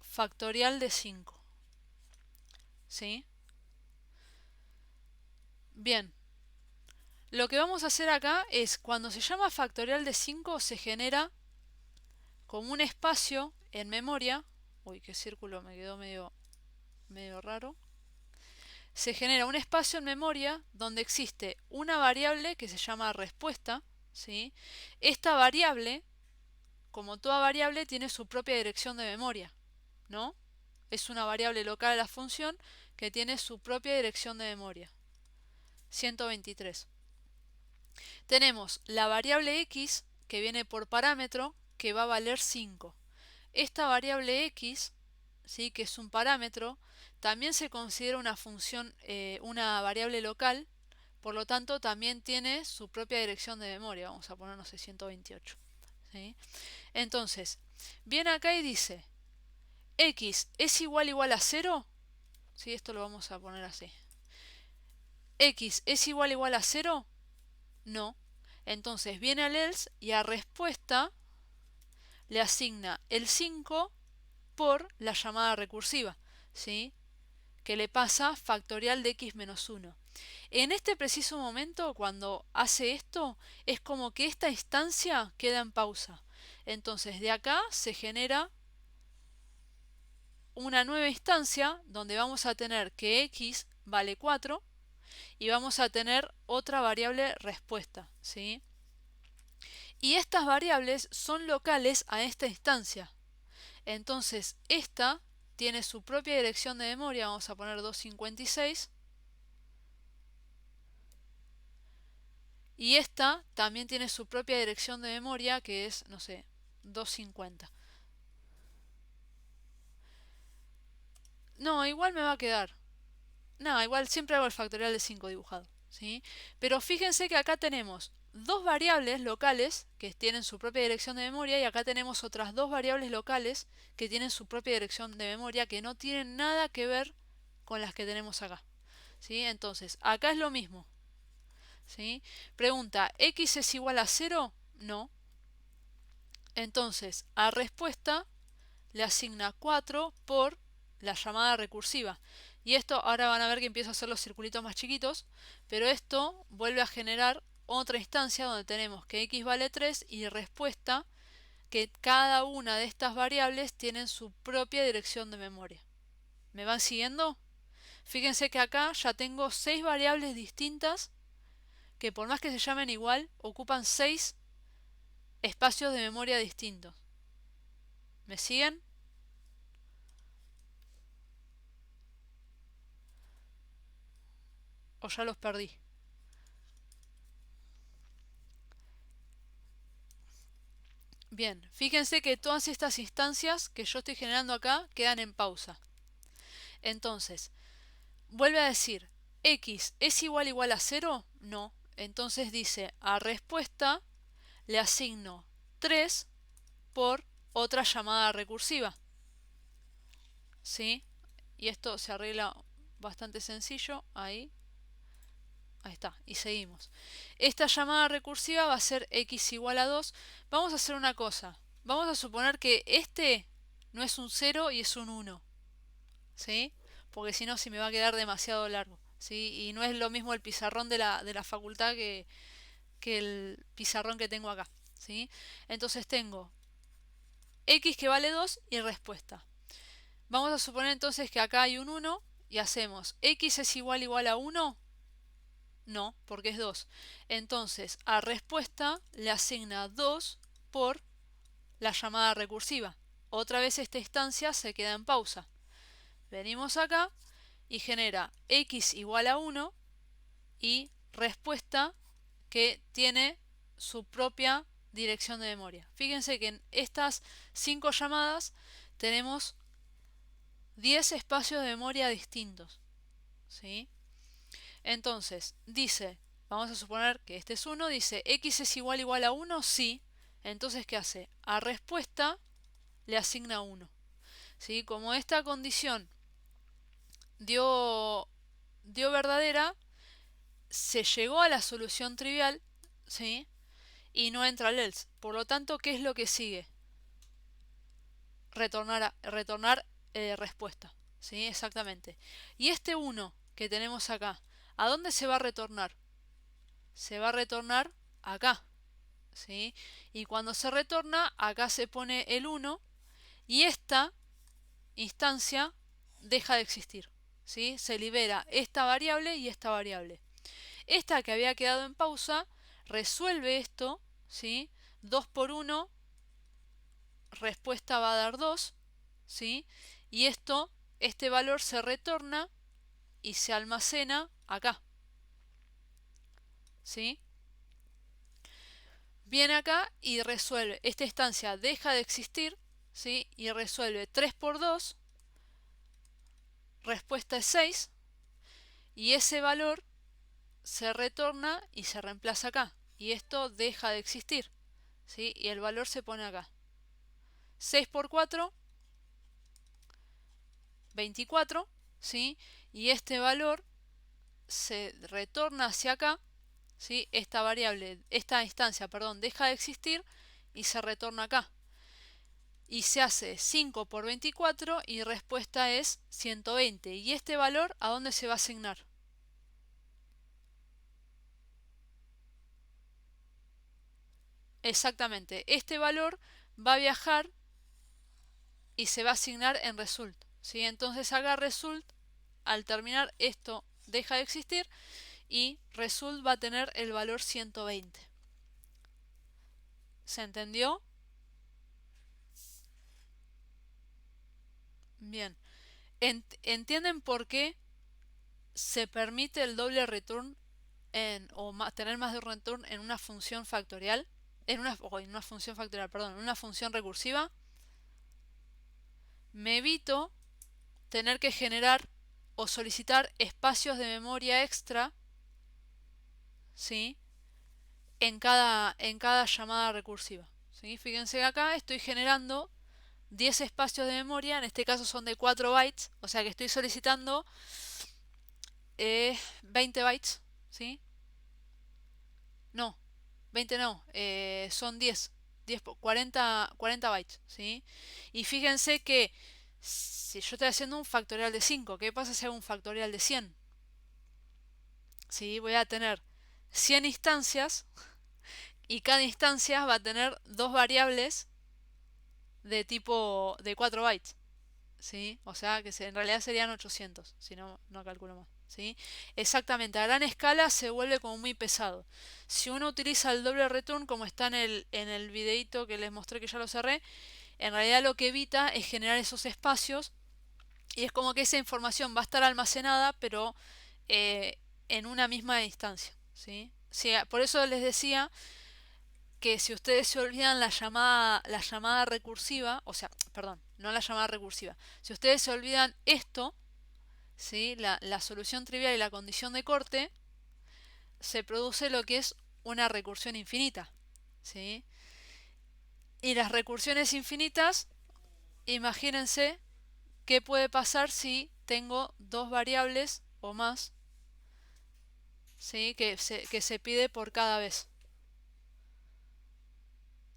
factorial de 5. ¿Sí? Bien. Lo que vamos a hacer acá es, cuando se llama factorial de 5, se genera como un espacio en memoria. Uy, qué círculo, me quedó medio raro. Se genera un espacio en memoria donde existe una variable que se llama respuesta, ¿sí? Esta variable, como toda variable, tiene su propia dirección de memoria, ¿no? Es una variable local de la función que tiene su propia dirección de memoria. 123. Tenemos la variable x que viene por parámetro que va a valer 5. Esta variable x, ¿sí? Que es un parámetro, también se considera una función, una variable local, por lo tanto también tiene su propia dirección de memoria. Vamos a poner, no sé, 128. ¿Sí? Entonces, viene acá y dice, x es igual a 0. ¿Sí? Esto lo vamos a poner así. X es igual a 0. No. Entonces viene al else y a respuesta le asigna el 5 por la llamada recursiva, ¿sí? Que le pasa factorial de x menos 1. En este preciso momento, cuando hace esto, es como que esta instancia queda en pausa. Entonces de acá se genera una nueva instancia donde vamos a tener que x vale 4 y vamos a tener otra variable respuesta, ¿sí? Y estas variables son locales a esta instancia. Entonces esta tiene su propia dirección de memoria, vamos a poner 256. Y esta también tiene su propia dirección de memoria, que es, no sé, 250. No, igual me va a quedar. No, igual siempre hago el factorial de 5 dibujado, ¿sí? Pero fíjense que acá tenemos dos variables locales que tienen su propia dirección de memoria y acá tenemos otras dos variables locales que tienen su propia dirección de memoria que no tienen nada que ver con las que tenemos acá, ¿sí? Entonces, acá es lo mismo, ¿sí? Pregunta, ¿x es igual a 0? No. Entonces, a respuesta le asigna 4 por la llamada recursiva. Y esto ahora van a ver que empiezo a hacer los circulitos más chiquitos, pero esto vuelve a generar otra instancia donde tenemos que x vale 3 y respuesta que cada una de estas variables tienen su propia dirección de memoria. ¿Me van siguiendo? Fíjense que acá ya tengo 6 variables distintas que por más que se llamen igual, ocupan 6 espacios de memoria distintos. ¿Me siguen? ¿O ya los perdí? Bien, fíjense que todas estas instancias que yo estoy generando acá quedan en pausa. Entonces, vuelve a decir, ¿x es igual a 0? No. Entonces dice, a respuesta le asigno 3 por otra llamada recursiva. ¿Sí? Y esto se arregla bastante sencillo. Ahí está. Y seguimos. Esta llamada recursiva va a ser x igual a 2. Vamos a hacer una cosa. Vamos a suponer que este no es un 0 y es un 1. ¿Sí? Porque si no, se me va a quedar demasiado largo. ¿Sí? Y no es lo mismo el pizarrón de la facultad que el pizarrón que tengo acá. ¿Sí? Entonces tengo x que vale 2 y respuesta. Vamos a suponer entonces que acá hay un 1 y hacemos x es igual a 1. No, porque es 2. Entonces, a respuesta le asigna 2 por la llamada recursiva. Otra vez esta instancia se queda en pausa. Venimos acá y genera x igual a 1 y respuesta que tiene su propia dirección de memoria. Fíjense que en estas 5 llamadas tenemos 10 espacios de memoria distintos. ¿Sí? Entonces, dice, vamos a suponer que este es 1, dice, ¿x es igual a 1? Sí. Entonces, ¿qué hace? A respuesta le asigna 1. ¿Sí? Como esta condición dio verdadera, se llegó a la solución trivial, ¿sí? Y no entra el else. Por lo tanto, ¿qué es lo que sigue? Retornar respuesta, ¿sí? Exactamente. Y este 1 que tenemos acá, ¿a dónde se va a retornar? Se va a retornar acá, ¿sí? Y cuando se retorna, acá se pone el 1 y esta instancia deja de existir, ¿sí? Se libera esta variable y esta variable. Esta que había quedado en pausa resuelve esto, ¿sí? 2 por 1, respuesta va a dar 2, ¿sí? Y este valor se retorna y se almacena acá, ¿sí? Viene acá y resuelve, esta instancia deja de existir, ¿sí? Y resuelve 3 por 2, respuesta es 6, y ese valor se retorna y se reemplaza acá, y esto deja de existir, ¿sí? Y el valor se pone acá. 6 por 4, 24, ¿sí? Y este valor se retorna hacia acá, ¿sí? Esta variable, esta instancia, perdón, deja de existir y se retorna acá. Y se hace 5 por 24 y respuesta es 120. ¿Y este valor a dónde se va a asignar? Exactamente, este valor va a viajar y se va a asignar en result, ¿sí? Entonces acá result, al terminar esto deja de existir y result va a tener el valor 120. ¿Se entendió? Bien. ¿Entienden por qué se permite el doble return tener más de un return en una función factorial? En una función factorial, perdón, en una función recursiva. Me evito tener que generar o solicitar espacios de memoria extra, ¿sí? En cada llamada recursiva, ¿sí? Fíjense que acá estoy generando 10 espacios de memoria, en este caso son de 4 bytes, o sea que estoy solicitando 20 bytes, ¿sí? No, 20 no, son 40 bytes, ¿sí? Y fíjense que si yo estoy haciendo un factorial de 5, ¿qué pasa si hago un factorial de 100? ¿Sí? Voy a tener 100 instancias y cada instancia va a tener dos variables de tipo de 4 bytes, ¿sí? O sea que en realidad serían 800, si no, no calculo más, ¿sí? Exactamente, a gran escala se vuelve como muy pesado. Si uno utiliza el doble return, como está en el videito que les mostré que ya lo cerré, en realidad lo que evita es generar esos espacios y es como que esa información va a estar almacenada, pero eh, en una misma instancia, ¿sí? Sí, por eso les decía que si ustedes se olvidan la llamada recursiva, o sea, perdón, no la llamada recursiva, si ustedes se olvidan esto, ¿sí? La solución trivial y la condición de corte, se produce lo que es una recursión infinita, ¿sí? Y las recursiones infinitas, imagínense qué puede pasar si tengo dos variables o más, ¿sí? Que se pide por cada vez,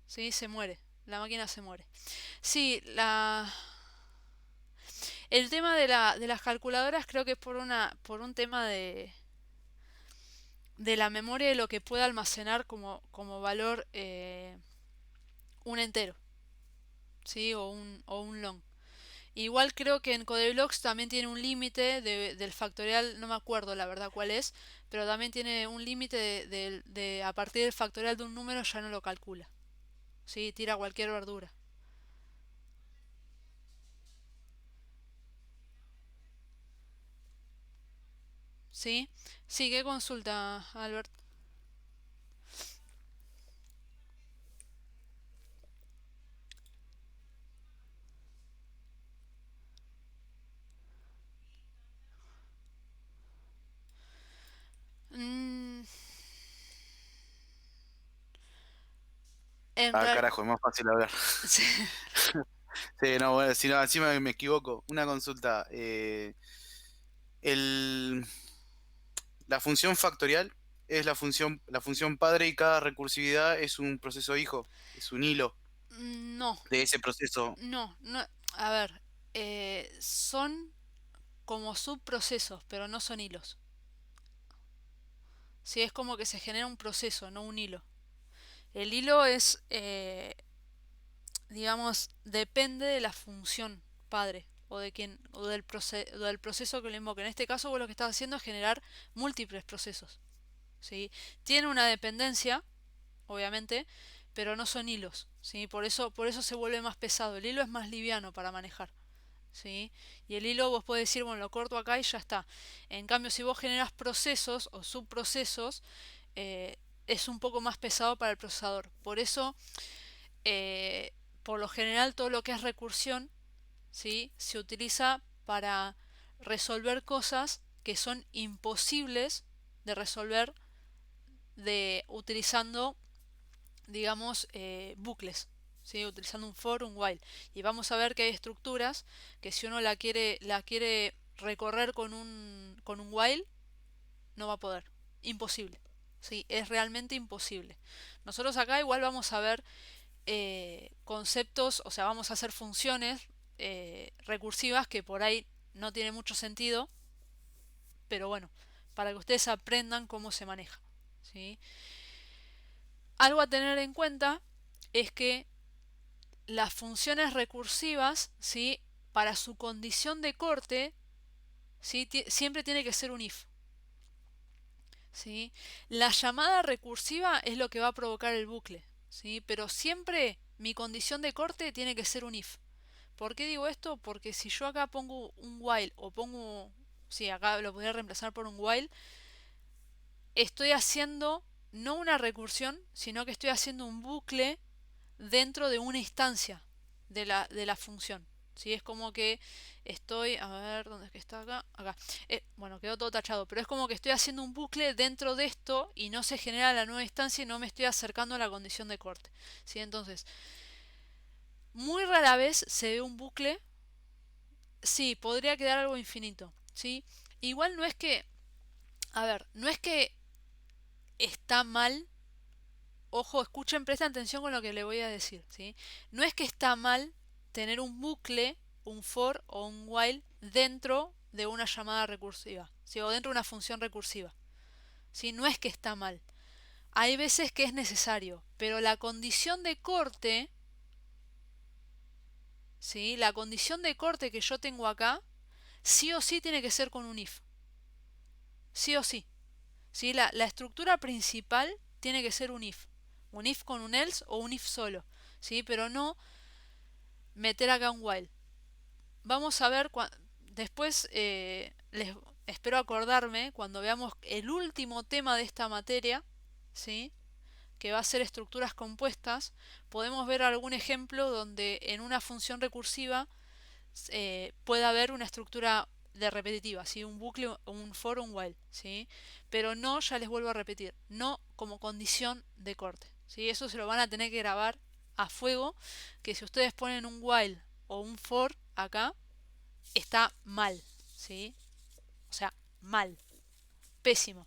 ¿sí? Se muere, la máquina se muere. Sí, el tema de las calculadoras creo que es por un tema de la memoria de lo que puede almacenar como valor un entero, ¿sí? O un long. Igual creo que en Codeblocks también tiene un límite del factorial, no me acuerdo la verdad cuál es, pero también tiene un límite de a partir del factorial de un número ya no lo calcula, ¿sí? Tira cualquier verdura, ¿sí? Sí, ¿qué consulta, Albert? Mm, en Ah, real... carajo, es más fácil hablar. Sí, no, bueno, si no, encima me equivoco. Una consulta. El, la función factorial es la función padre y cada recursividad es un proceso hijo, es un hilo No, de ese proceso. no, no. A ver, son como subprocesos, pero no son hilos. Sí, es como que se genera un proceso, no un hilo. El hilo es, digamos, depende de la función padre o de quien o del proceso que lo invoque. En este caso, vos lo que estás haciendo es generar múltiples procesos, ¿sí? Tiene una dependencia, obviamente, pero no son hilos, ¿sí? Por eso se vuelve más pesado. El hilo es más liviano para manejar, ¿sí? Y el hilo vos podés decir, bueno, lo corto acá y ya está. En cambio, si vos generas procesos o subprocesos, eh, es un poco más pesado para el procesador. Por eso, eh, por lo general, todo lo que es recursión, ¿sí? Se utiliza para resolver cosas que son imposibles de resolver utilizando, digamos, bucles, ¿sí? Utilizando un for, un while. Y vamos a ver que hay estructuras que si uno la quiere recorrer con un while, no va a poder. Imposible. ¿Sí? Es realmente imposible. Nosotros acá igual vamos a ver conceptos, o sea, vamos a hacer funciones recursivas que por ahí no tiene mucho sentido, pero bueno, para que ustedes aprendan cómo se maneja, ¿sí? Algo a tener en cuenta es que las funciones recursivas, ¿sí? Para su condición de corte, ¿sí? Siempre tiene que ser un if, ¿sí? La llamada recursiva es lo que va a provocar el bucle, ¿sí? Pero siempre mi condición de corte tiene que ser un if. ¿Por qué digo esto? Porque si yo acá pongo un while o pongo, sí, acá lo podría reemplazar por un while, estoy haciendo no una recursión, sino que estoy haciendo un bucle dentro de una instancia de la función. ¿sí? Es como que estoy, a ver, ¿dónde es que está acá? Acá. Bueno, quedó todo tachado, pero es como que estoy haciendo un bucle dentro de esto y no se genera la nueva instancia y no me estoy acercando a la condición de corte, ¿sí? Entonces, muy rara vez se ve un bucle, sí, podría quedar algo infinito, ¿sí? Igual no es que, a ver, no es que está mal. Ojo, escuchen, presten atención con lo que le voy a decir, ¿sí? No es que está mal tener un bucle, un for o un while dentro de una llamada recursiva, ¿sí? O dentro de una función recursiva, ¿sí? No es que está mal. Hay veces que es necesario, pero la condición de corte, ¿sí? La condición de corte que yo tengo acá, sí o sí tiene que ser con un if, sí o sí, ¿sí? La estructura principal tiene que ser un if con un else o un if solo, ¿sí? Pero no meter acá un while. Vamos a ver, después les espero acordarme cuando veamos el último tema de esta materia, ¿sí? Que va a ser estructuras compuestas, podemos ver algún ejemplo donde en una función recursiva pueda haber una estructura de repetitiva, ¿sí? Un bucle, un for, un while, ¿sí? Pero no, ya les vuelvo a repetir, no como condición de corte, ¿sí? Eso se lo van a tener que grabar a fuego, que si ustedes ponen un while o un for acá, está mal, ¿sí? O sea, mal, pésimo,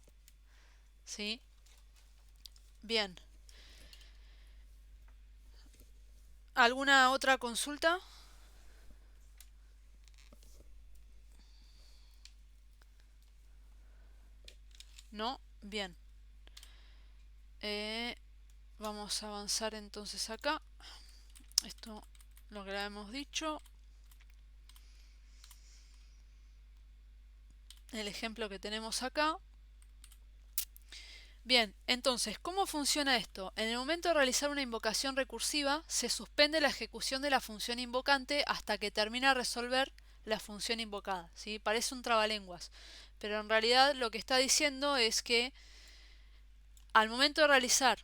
¿sí? Bien. ¿Alguna otra consulta? No, bien. Eh, Vamos a avanzar entonces acá. Esto lo que le hemos dicho. El ejemplo que tenemos acá. Bien, entonces, ¿cómo funciona esto? En el momento de realizar una invocación recursiva, se suspende la ejecución de la función invocante hasta que termina de resolver la función invocada, ¿sí? Parece un trabalenguas, pero en realidad lo que está diciendo es que al momento de realizar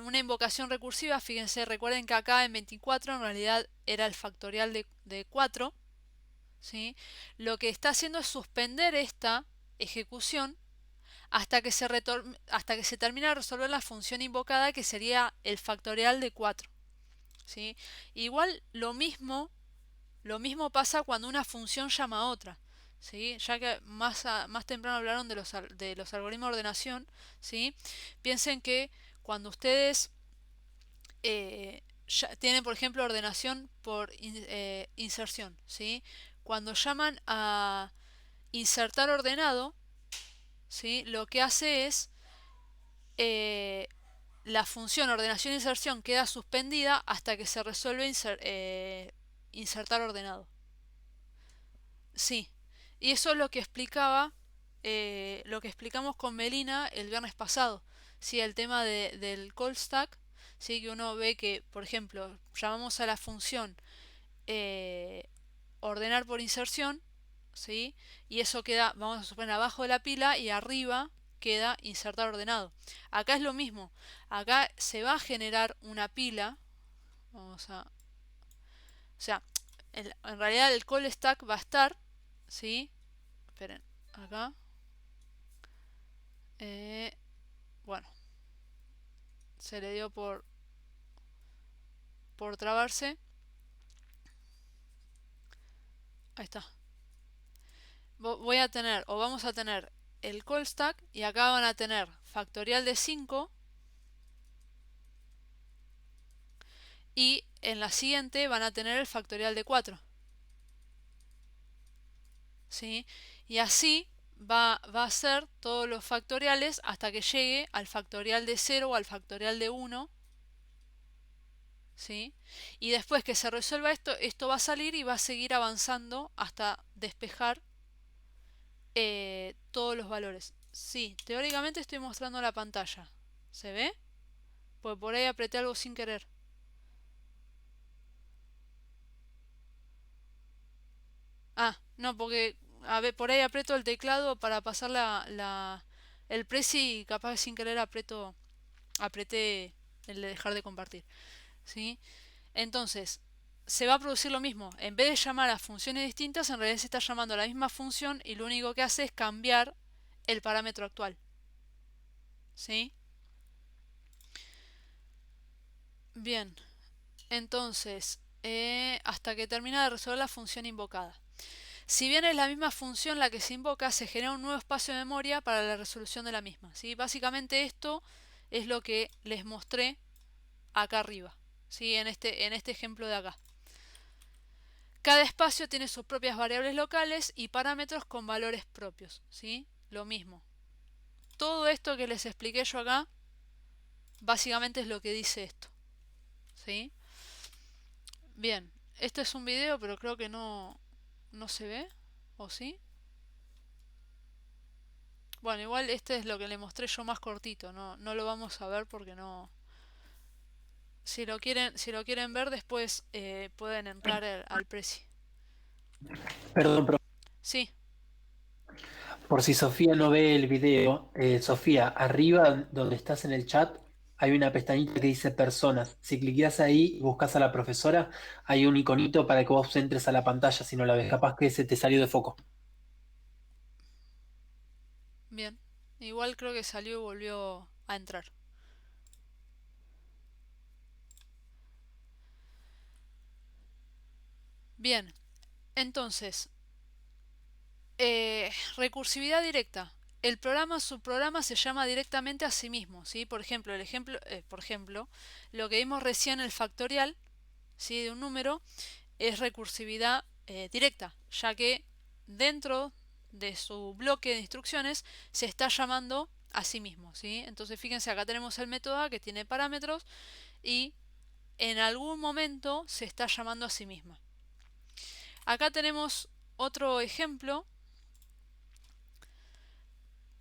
una invocación recursiva, fíjense, recuerden que acá en 24 en realidad era el factorial de 4, ¿sí? Lo que está haciendo es suspender esta ejecución hasta que se termina de resolver la función invocada, que sería el factorial de 4, ¿sí? Igual lo mismo pasa cuando una función llama a otra, ¿sí? Ya que más temprano hablaron de los algoritmos de ordenación, ¿sí? Piensen que cuando ustedes tienen, por ejemplo, ordenación por inserción, ¿sí? Cuando llaman a insertar ordenado, ¿sí? Lo que hace es eh, la función ordenación-inserción queda suspendida hasta que se resuelve insertar ordenado. Sí, y eso es lo que explicaba, lo que explicamos con Melina el viernes pasado. Sí, el tema del call stack, sí, que uno ve que, por ejemplo, llamamos a la función eh, ordenar por inserción, ¿sí? Y eso queda, vamos a suponer, abajo de la pila y arriba queda insertar ordenado. Acá es lo mismo. Acá se va a generar una pila. Vamos a... O sea, en realidad el call stack va a estar, ¿sí? Esperen, acá. Eh, bueno, se le dio por trabarse. Ahí está. Voy a tener, o vamos a tener el call stack y acá van a tener factorial de 5 y en la siguiente van a tener el factorial de 4, ¿sí? Y así va a ser todos los factoriales hasta que llegue al factorial de 0 o al factorial de 1, ¿sí? Y después que se resuelva esto, esto va a salir y va a seguir avanzando hasta despejar todos los valores. Sí, teóricamente estoy mostrando la pantalla. ¿Se ve? Pues por ahí apreté algo sin querer. Ah, no, porque a ver, por ahí aprieto el teclado para pasar el presi y capaz sin querer apreté el de dejar de compartir, ¿sí? Entonces, se va a producir lo mismo. En vez de llamar a funciones distintas, en realidad se está llamando a la misma función y lo único que hace es cambiar el parámetro actual. ¿Sí? Bien, entonces, hasta que termina de resolver la función invocada. Si bien es la misma función la que se invoca, se genera un nuevo espacio de memoria para la resolución de la misma. ¿Sí? Básicamente esto es lo que les mostré acá arriba, ¿sí? En este ejemplo de acá. Cada espacio tiene sus propias variables locales y parámetros con valores propios, ¿sí? Lo mismo. Todo esto que les expliqué yo acá, básicamente es lo que dice esto, ¿sí? Bien, este es un video, pero creo que no se ve, ¿o sí? Bueno, igual este es lo que le mostré yo más cortito, no lo vamos a ver porque no... Si lo quieren ver después pueden entrar al precio. Perdón, Sí, por si Sofía no ve el video, Sofía, arriba donde estás en el chat hay una pestañita que dice personas. Si clicas ahí y buscas a la profesora, hay un iconito para que vos entres a la pantalla si no la ves. Capaz que se te salió de foco. bien. Igual creo que salió y volvió a entrar. Bien, entonces, recursividad directa. El programa subprograma se llama directamente a sí mismo, ¿sí? Por ejemplo, lo que vimos recién el factorial, ¿sí? De un número es recursividad directa, ya que dentro de su bloque de instrucciones se está llamando a sí mismo, ¿sí? Entonces fíjense, acá tenemos el método A que tiene parámetros y en algún momento se está llamando a sí misma. Acá tenemos otro ejemplo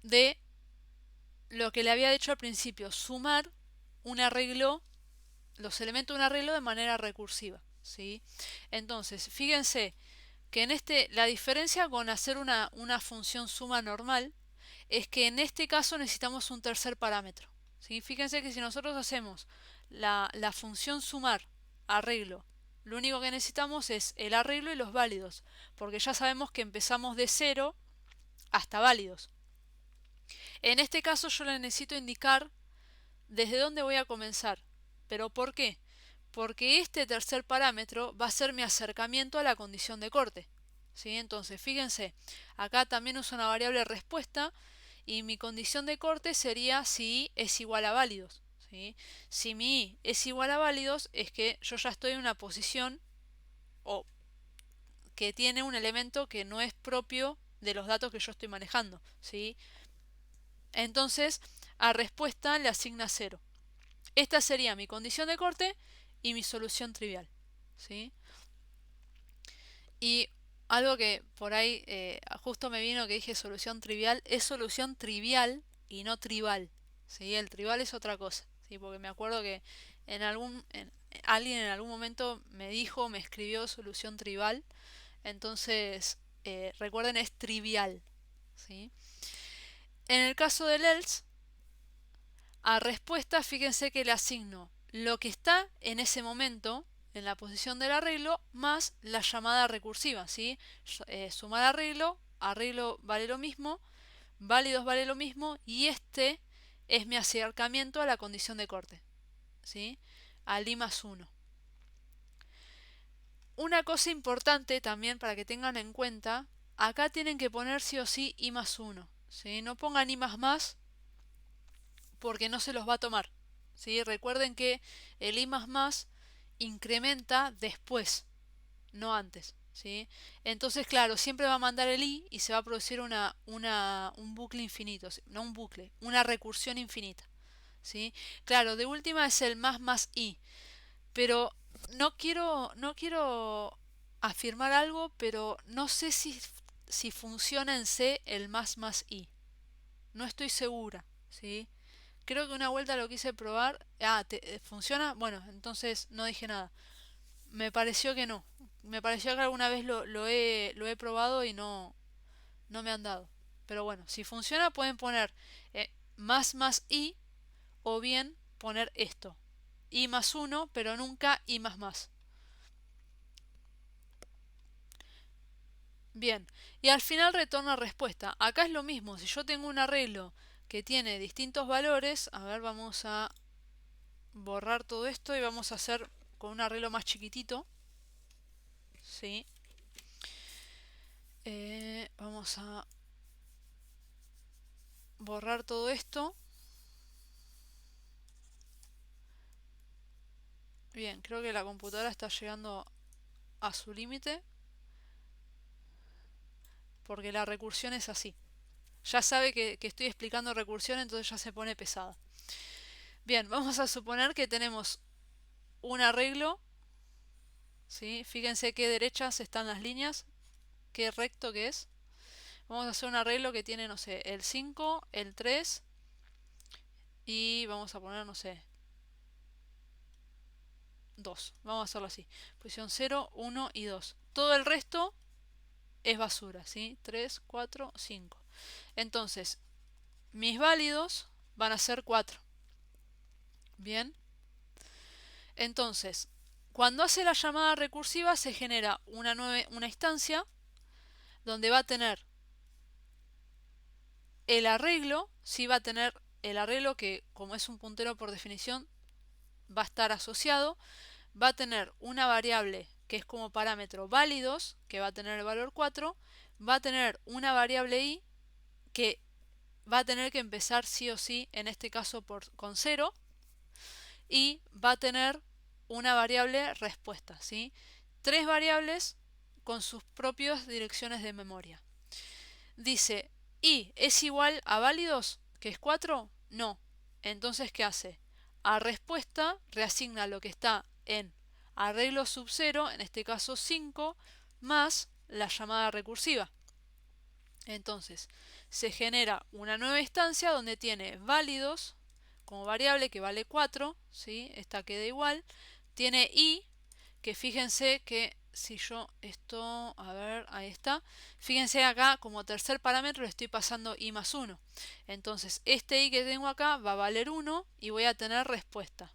de lo que le había dicho al principio, sumar un arreglo, los elementos de un arreglo de manera recursiva, ¿sí? Entonces, fíjense que la diferencia con hacer una función suma normal es que en este caso necesitamos un tercer parámetro, ¿sí? Fíjense que si nosotros hacemos la función sumar arreglo, lo único que necesitamos es el arreglo y los válidos, porque ya sabemos que empezamos de cero hasta válidos. En este caso yo le necesito indicar desde dónde voy a comenzar. ¿Pero por qué? Porque este tercer parámetro va a ser mi acercamiento a la condición de corte. ¿Sí? Entonces, fíjense, acá también uso una variable respuesta y mi condición de corte sería si i es igual a válidos. ¿Sí? Si mi i es igual a válidos es que yo ya estoy en una posición o que tiene un elemento que no es propio de los datos que yo estoy manejando. ¿Sí? Entonces, a respuesta le asigna 0. Esta sería mi condición de corte y mi solución trivial. ¿Sí? Y algo que por ahí justo me vino que dije solución trivial, es solución trivial y no tribal. ¿Sí? El tribal es otra cosa. ¿Sí? Porque me acuerdo que alguien en algún momento me dijo, me escribió solución tribal. Entonces, recuerden, es trivial. ¿Sí? En el caso del else, a respuesta, fíjense que le asigno lo que está en ese momento en la posición del arreglo más la llamada recursiva, ¿sí? Sumar arreglo, arreglo vale lo mismo, válidos vale lo mismo y este es mi acercamiento a la condición de corte, ¿sí? Al i más 1. Una cosa importante también para que tengan en cuenta, acá tienen que poner sí o sí i más 1, ¿sí? No pongan i más porque no se los va a tomar. ¿Sí? Recuerden que el i incrementa después, no antes. ¿Sí? Entonces, claro, siempre va a mandar el i y se va a producir un bucle infinito, no un bucle, una recursión infinita. ¿Sí? Claro, de última es el más i, pero no quiero afirmar algo, pero no sé si funciona en C el más i. No estoy segura. ¿Sí? Creo que una vuelta lo quise probar. ¿Funciona? Bueno, entonces no dije nada. Me pareció que no. Me pareció que alguna vez lo he probado y no me han dado. Pero bueno, si funciona pueden poner más i o bien poner esto. I más 1, pero nunca i más. Bien, y al final retorna respuesta. Acá es lo mismo, si yo tengo un arreglo que tiene distintos valores, a ver, vamos a borrar todo esto y vamos a hacer con un arreglo más chiquitito. ¿Sí? Vamos a borrar todo esto. Bien, creo que la computadora está llegando a su límite porque la recursión es así. Ya sabe que estoy explicando recursión, entonces ya se pone pesada. Bien, vamos a suponer que tenemos un arreglo, ¿sí? Fíjense qué derechas están las líneas, qué recto que es. Vamos a hacer un arreglo que tiene, no sé, el 5, el 3 y vamos a poner, no sé, 2. Vamos a hacerlo así. Posición 0, 1 y 2. Todo el resto es basura, ¿sí? 3, 4, 5. Entonces, mis válidos van a ser 4. Bien. Entonces, cuando hace la llamada recursiva se genera una instancia donde va a tener el arreglo, sí va a tener el arreglo que, como es un puntero por definición, va a estar asociado, va a tener una variable que es como parámetro válidos, que va a tener el valor 4, va a tener una variable i que va a tener que empezar sí o sí, en este caso con 0, y va a tener una variable respuesta, ¿sí? Tres variables con sus propias direcciones de memoria. Dice, ¿i es igual a válidos, que es 4? No. Entonces, ¿qué hace? A respuesta reasigna lo que está en arreglo sub 0, en este caso 5, más la llamada recursiva. Entonces, se genera una nueva instancia donde tiene válidos como variable que vale 4, ¿sí? Esta queda igual. Tiene i, que fíjense que si yo esto, a ver, ahí está. Fíjense acá, como tercer parámetro le estoy pasando i más 1. Entonces, este i que tengo acá va a valer 1 y voy a tener respuesta,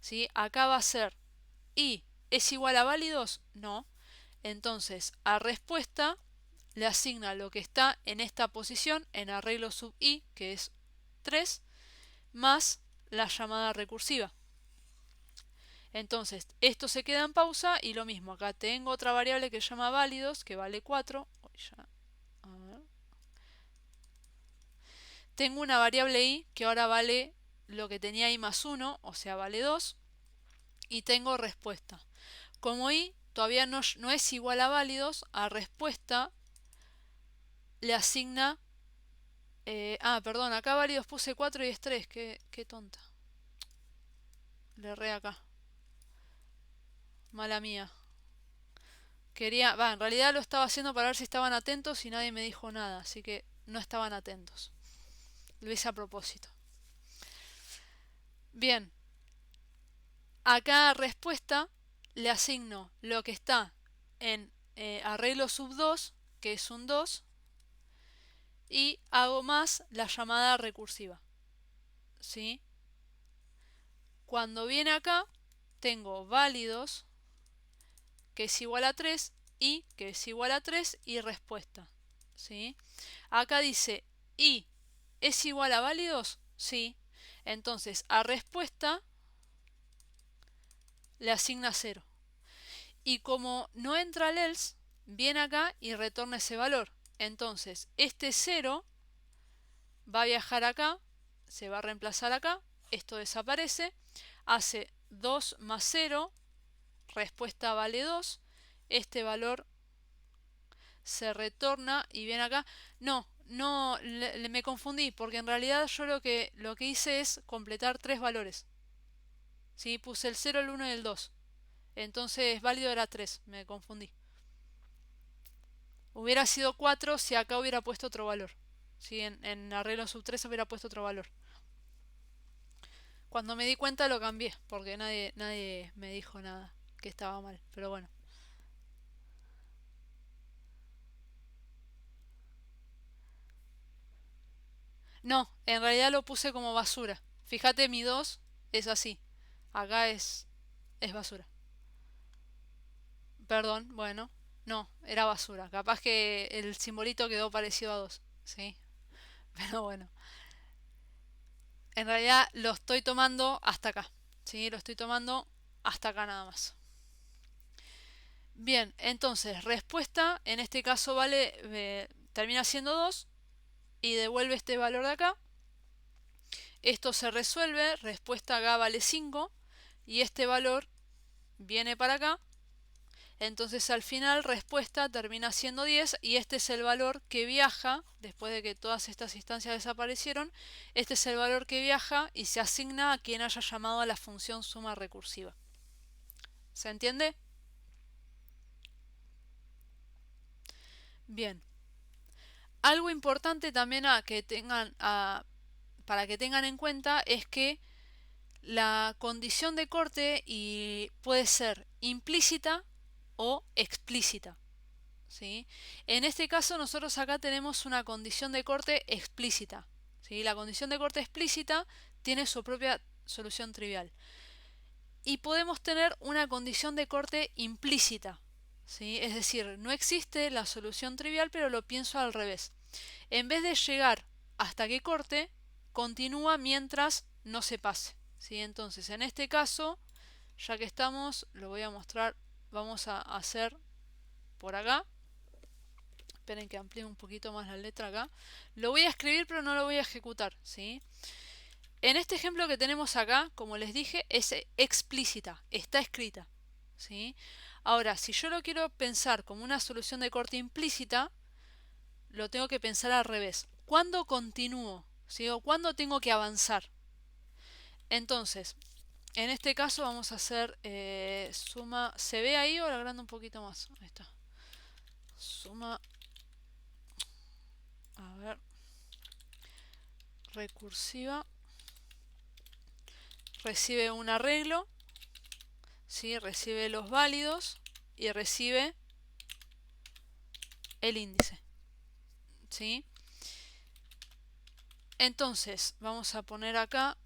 ¿sí? Acá va a ser i es igual a válidos, no. Entonces, a respuesta le asigna lo que está en esta posición, en arreglo sub i, que es 3, más la llamada recursiva. Entonces, esto se queda en pausa y lo mismo, acá tengo otra variable que se llama válidos, que vale 4. Tengo una variable i que ahora vale lo que tenía i más 1, o sea, vale 2. Y tengo respuesta. Como i todavía no es igual a válidos, a respuesta le asigna... perdón, acá válidos puse 4 y es 3, qué tonta. Le erré acá. Mala mía. En realidad lo estaba haciendo para ver si estaban atentos y nadie me dijo nada, así que no estaban atentos. Lo hice a propósito. Bien, acá a respuesta le asigno lo que está en arreglo sub 2, que es un 2, y hago más la llamada recursiva, ¿sí? Cuando viene acá, tengo válidos, que es igual a 3, y que es igual a 3, y respuesta, ¿sí? Acá dice, ¿i es igual a válidos? Sí. Entonces, a respuesta le asigna 0. Y como no entra el else, viene acá y retorna ese valor. Entonces, este 0 va a viajar acá, se va a reemplazar acá, esto desaparece, hace 2 más 0, respuesta vale 2, este valor se retorna y viene acá. No, me confundí, porque en realidad yo lo que hice es completar tres valores. ¿Sí? Puse el 0, el 1 y el 2. Entonces válido era 3, me confundí. Hubiera sido 4 si acá hubiera puesto otro valor. ¿Sí? En arreglo sub 3 hubiera puesto otro valor. Cuando me di cuenta lo cambié, porque nadie me dijo nada, que estaba mal. Pero bueno. No, en realidad lo puse como basura. Fíjate, mi 2 es así. Acá es basura. Perdón, bueno. No, era basura. Capaz que el simbolito quedó parecido a 2, ¿sí? Pero bueno, en realidad lo estoy tomando hasta acá, ¿sí? Lo estoy tomando hasta acá nada más. Bien, entonces, respuesta, en este caso vale, termina siendo 2 y devuelve este valor de acá. Esto se resuelve, respuesta acá vale 5 y este valor viene para acá. Entonces al final respuesta termina siendo 10 y este es el valor que viaja, después de que todas estas instancias desaparecieron, este es el valor que viaja y se asigna a quien haya llamado a la función suma recursiva. ¿Se entiende? Bien. Algo importante también para que tengan en cuenta es que la condición de corte puede ser implícita o explícita. ¿Sí? En este caso nosotros acá tenemos una condición de corte explícita. ¿Sí? La condición de corte explícita tiene su propia solución trivial. Y podemos tener una condición de corte implícita. ¿Sí? Es decir, no existe la solución trivial, pero lo pienso al revés. En vez de llegar hasta que corte, continúa mientras no se pase. ¿Sí? Entonces, en este caso, ya que estamos, lo voy a mostrar, vamos a hacer por acá. Esperen que amplíe un poquito más la letra acá. Lo voy a escribir, pero no lo voy a ejecutar, ¿sí? En este ejemplo que tenemos acá, como les dije, es explícita, está escrita, ¿sí? Ahora, si yo lo quiero pensar como una solución de corte implícita, lo tengo que pensar al revés. ¿Cuándo continúo? ¿Sí? ¿O cuándo tengo que avanzar? Entonces, en este caso vamos a hacer suma. ¿Se ve ahí o lo agrando un poquito más? Ahí está. Suma. A ver. Recursiva. Recibe un arreglo. ¿Sí? Recibe los válidos. Y recibe el índice. ¿Sí? Entonces, vamos a poner acá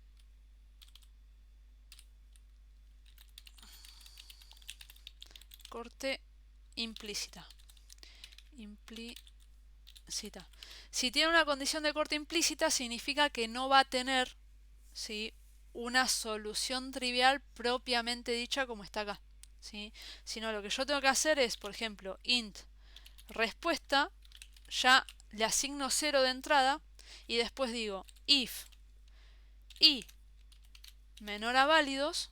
corte implícita. Implícita. Si tiene una condición de corte implícita, significa que no va a tener, ¿sí?, una solución trivial propiamente dicha como está acá, ¿sí? Sino lo que yo tengo que hacer es, por ejemplo, int respuesta, ya le asigno 0 de entrada y después digo if i menor a válidos.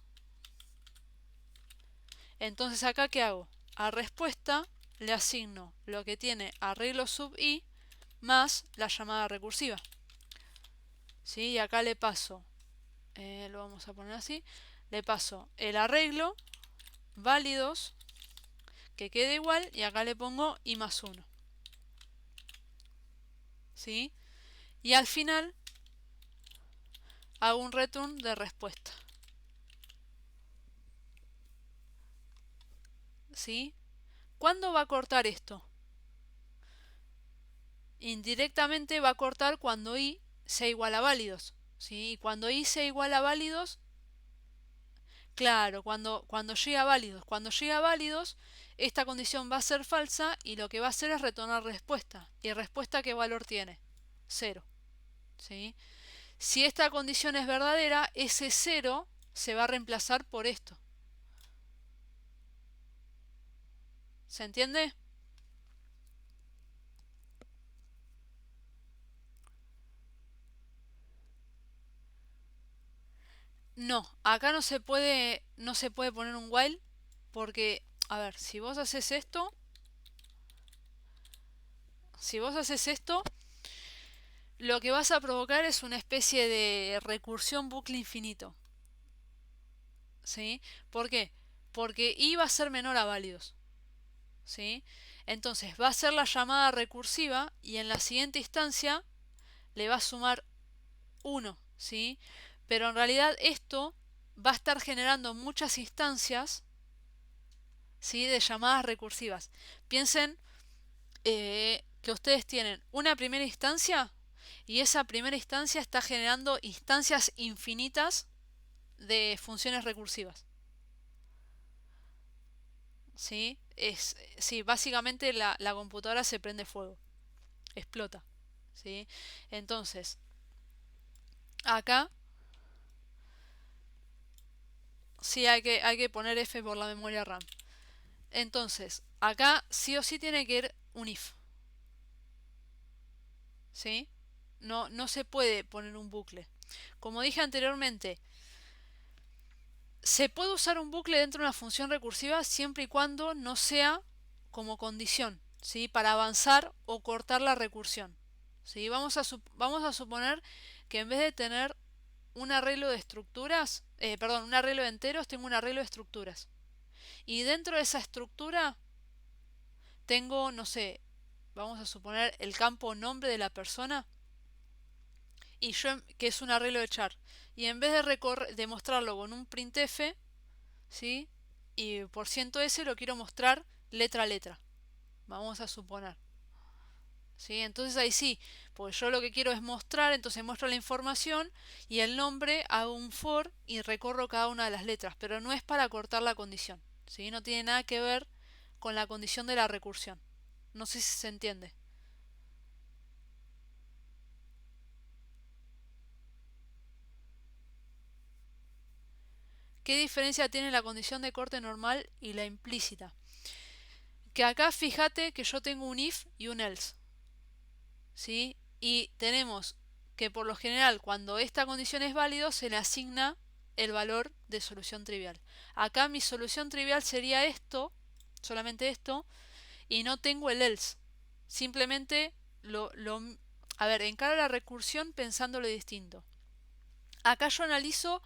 Entonces acá, ¿qué hago? A respuesta le asigno lo que tiene arreglo sub i más la llamada recursiva. ¿Sí? Y acá le paso, lo vamos a poner así, le paso el arreglo, válidos, que quede igual, y acá le pongo i más 1. ¿Sí? Y al final hago un return de respuesta. ¿Sí? ¿Cuándo va a cortar esto? Indirectamente va a cortar cuando i sea igual a válidos. ¿Sí? Y cuando i sea igual a válidos, claro, cuando llega a válidos. Cuando llega a válidos, esta condición va a ser falsa y lo que va a hacer es retornar respuesta. ¿Y respuesta qué valor tiene? 0. ¿Sí? Si esta condición es verdadera, ese 0 se va a reemplazar por esto. ¿Se entiende? No, acá no se puede poner un while porque, a ver, si vos haces esto, lo que vas a provocar es una especie de recursión bucle infinito. ¿Sí? ¿Por qué? Porque i va a ser menor a válidos. ¿Sí? Entonces va a ser la llamada recursiva y en la siguiente instancia le va a sumar 1. ¿Sí? Pero en realidad esto va a estar generando muchas instancias, ¿sí?, de llamadas recursivas. Piensen que ustedes tienen una primera instancia y esa primera instancia está generando instancias infinitas de funciones recursivas. ¿Sí? sí, básicamente la computadora se prende fuego, explota, ¿sí? Entonces, acá sí hay que poner F por la memoria RAM. Entonces, acá sí o sí tiene que ir un if, ¿sí? No se puede poner un bucle. Como dije anteriormente, se puede usar un bucle dentro de una función recursiva siempre y cuando no sea como condición, ¿sí? Para avanzar o cortar la recursión, ¿sí? Vamos a suponer que en vez de tener un arreglo de estructuras, perdón, un arreglo de enteros, tengo un arreglo de estructuras. Y dentro de esa estructura tengo, no sé, vamos a suponer el campo nombre de la persona y yo que es un arreglo de char. Y en vez de mostrarlo con un printf, ¿sí? Y por %s lo quiero mostrar letra a letra. Vamos a suponer. ¿Sí? Entonces ahí sí, pues yo lo que quiero es mostrar, entonces muestro la información y el nombre hago un for y recorro cada una de las letras, pero no es para cortar la condición, ¿sí? No tiene nada que ver con la condición de la recursión. No sé si se entiende. ¿Qué diferencia tiene la condición de corte normal y la implícita? Que acá fíjate que yo tengo un if y un else, ¿sí? Y tenemos que por lo general cuando esta condición es válido se le asigna el valor de solución trivial. Acá mi solución trivial sería esto, solamente esto, y no tengo el else. Simplemente a ver, encaro la recursión pensándolo distinto. Acá yo analizo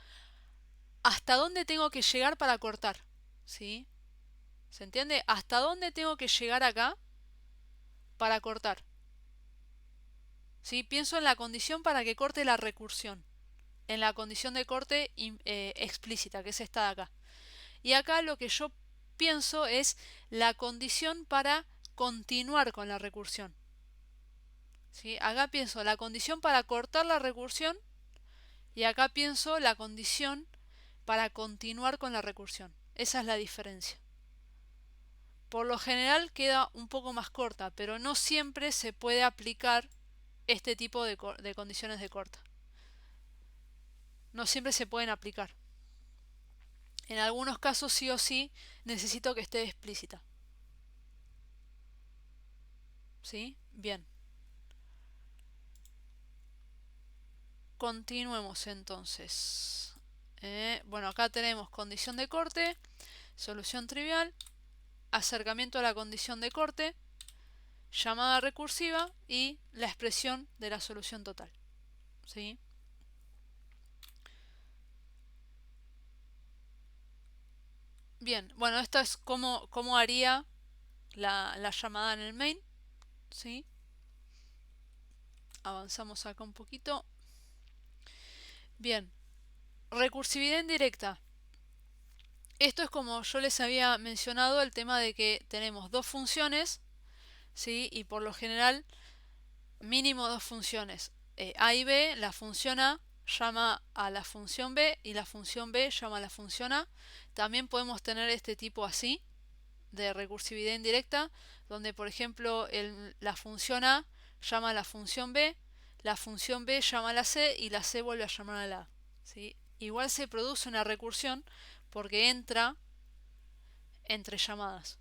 hasta dónde tengo que llegar para cortar, ¿sí? ¿Se entiende? ¿Hasta dónde tengo que llegar acá para cortar? ¿Sí? Pienso en la condición para que corte la recursión, en la condición de corte explícita, que es esta de acá. Y acá lo que yo pienso es la condición para continuar con la recursión. ¿Sí? Acá pienso la condición para cortar la recursión y acá pienso la condición para continuar con la recursión. Esa es la diferencia. Por lo general queda un poco más corta, pero no siempre se puede aplicar este tipo de condiciones de corta. No siempre se pueden aplicar. En algunos casos sí o sí necesito que esté explícita. ¿Sí? Bien. Continuemos entonces. Bueno, acá tenemos condición de corte, solución trivial, acercamiento a la condición de corte, llamada recursiva y la expresión de la solución total. ¿Sí? Bien, bueno, esto es cómo haría la llamada en el main. ¿Sí? Avanzamos acá un poquito. Bien, recursividad indirecta. Esto es como yo les había mencionado el tema de que tenemos dos funciones, ¿sí? Y por lo general mínimo dos funciones. A y B, la función A llama a la función B y la función B llama a la función A. También podemos tener este tipo así de recursividad indirecta, donde por ejemplo la función A llama a la función B llama a la C y la C vuelve a llamar a la A. ¿Sí? Igual se produce una recursión porque entra entre llamadas.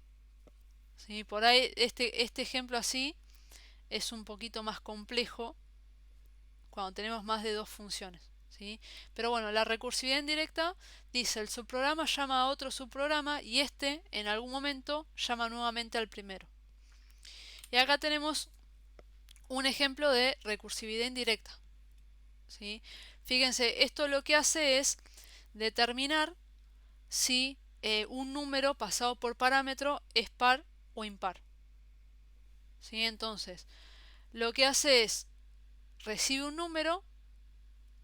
¿Sí? Por ahí este ejemplo así es un poquito más complejo cuando tenemos más de dos funciones. ¿Sí? Pero bueno, la recursividad indirecta dice el subprograma llama a otro subprograma y este en algún momento llama nuevamente al primero. Y acá tenemos un ejemplo de recursividad indirecta. ¿Sí? Fíjense, esto lo que hace es determinar si un número pasado por parámetro es par o impar. ¿Sí? Entonces, lo que hace es recibe un número,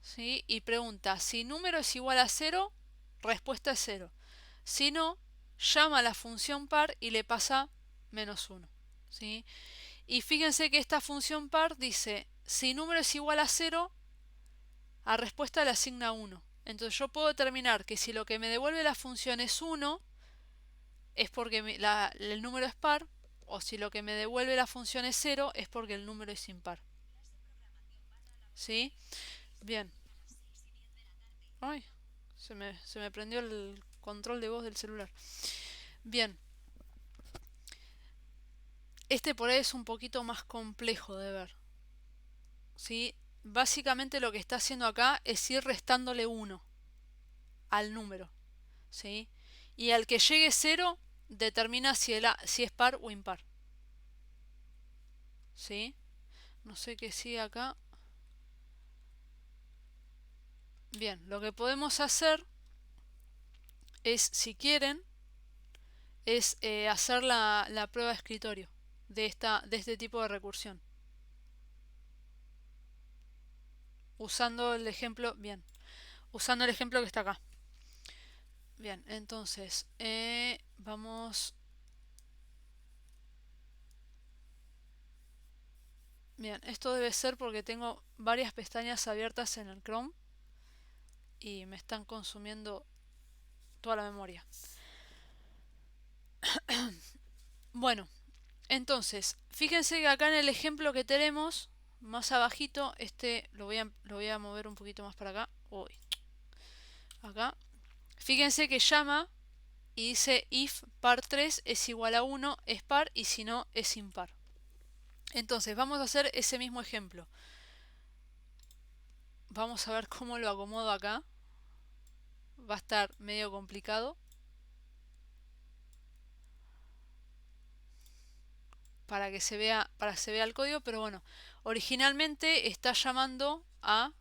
¿sí? Y pregunta si número es igual a 0, respuesta es 0. Si no, llama a la función par y le pasa -1. ¿Sí? Y fíjense que esta función par dice si número es igual a 0, a respuesta le asigna 1. Entonces yo puedo determinar que si lo que me devuelve la función es 1, es porque el número es par, o si lo que me devuelve la función es 0, es porque el número es impar. ¿Sí? Bien. Ay, se me prendió el control de voz del celular. Bien. Este por ahí es un poquito más complejo de ver. ¿Sí? Básicamente lo que está haciendo acá es ir restándole 1 al número. ¿Sí? Y al que llegue 0 determina si es par o impar. ¿Sí? No sé qué sigue acá. Bien, lo que podemos hacer es, si quieren, es hacer la prueba de escritorio de este tipo de recursión. Usando el ejemplo, bien, usando el ejemplo que está acá. Bien, entonces, vamos... Bien, esto debe ser porque tengo varias pestañas abiertas en el Chrome y me están consumiendo toda la memoria. Bueno, entonces, fíjense que acá en el ejemplo que tenemos, más abajito, lo voy a mover un poquito más para acá. Uy, acá. Fíjense que llama y dice if par3 es igual a 1, es par, y si no, es impar. Entonces, vamos a hacer ese mismo ejemplo. Vamos a ver cómo lo acomodo acá. Va a estar medio complicado para que se vea el código, pero bueno, originalmente está llamando a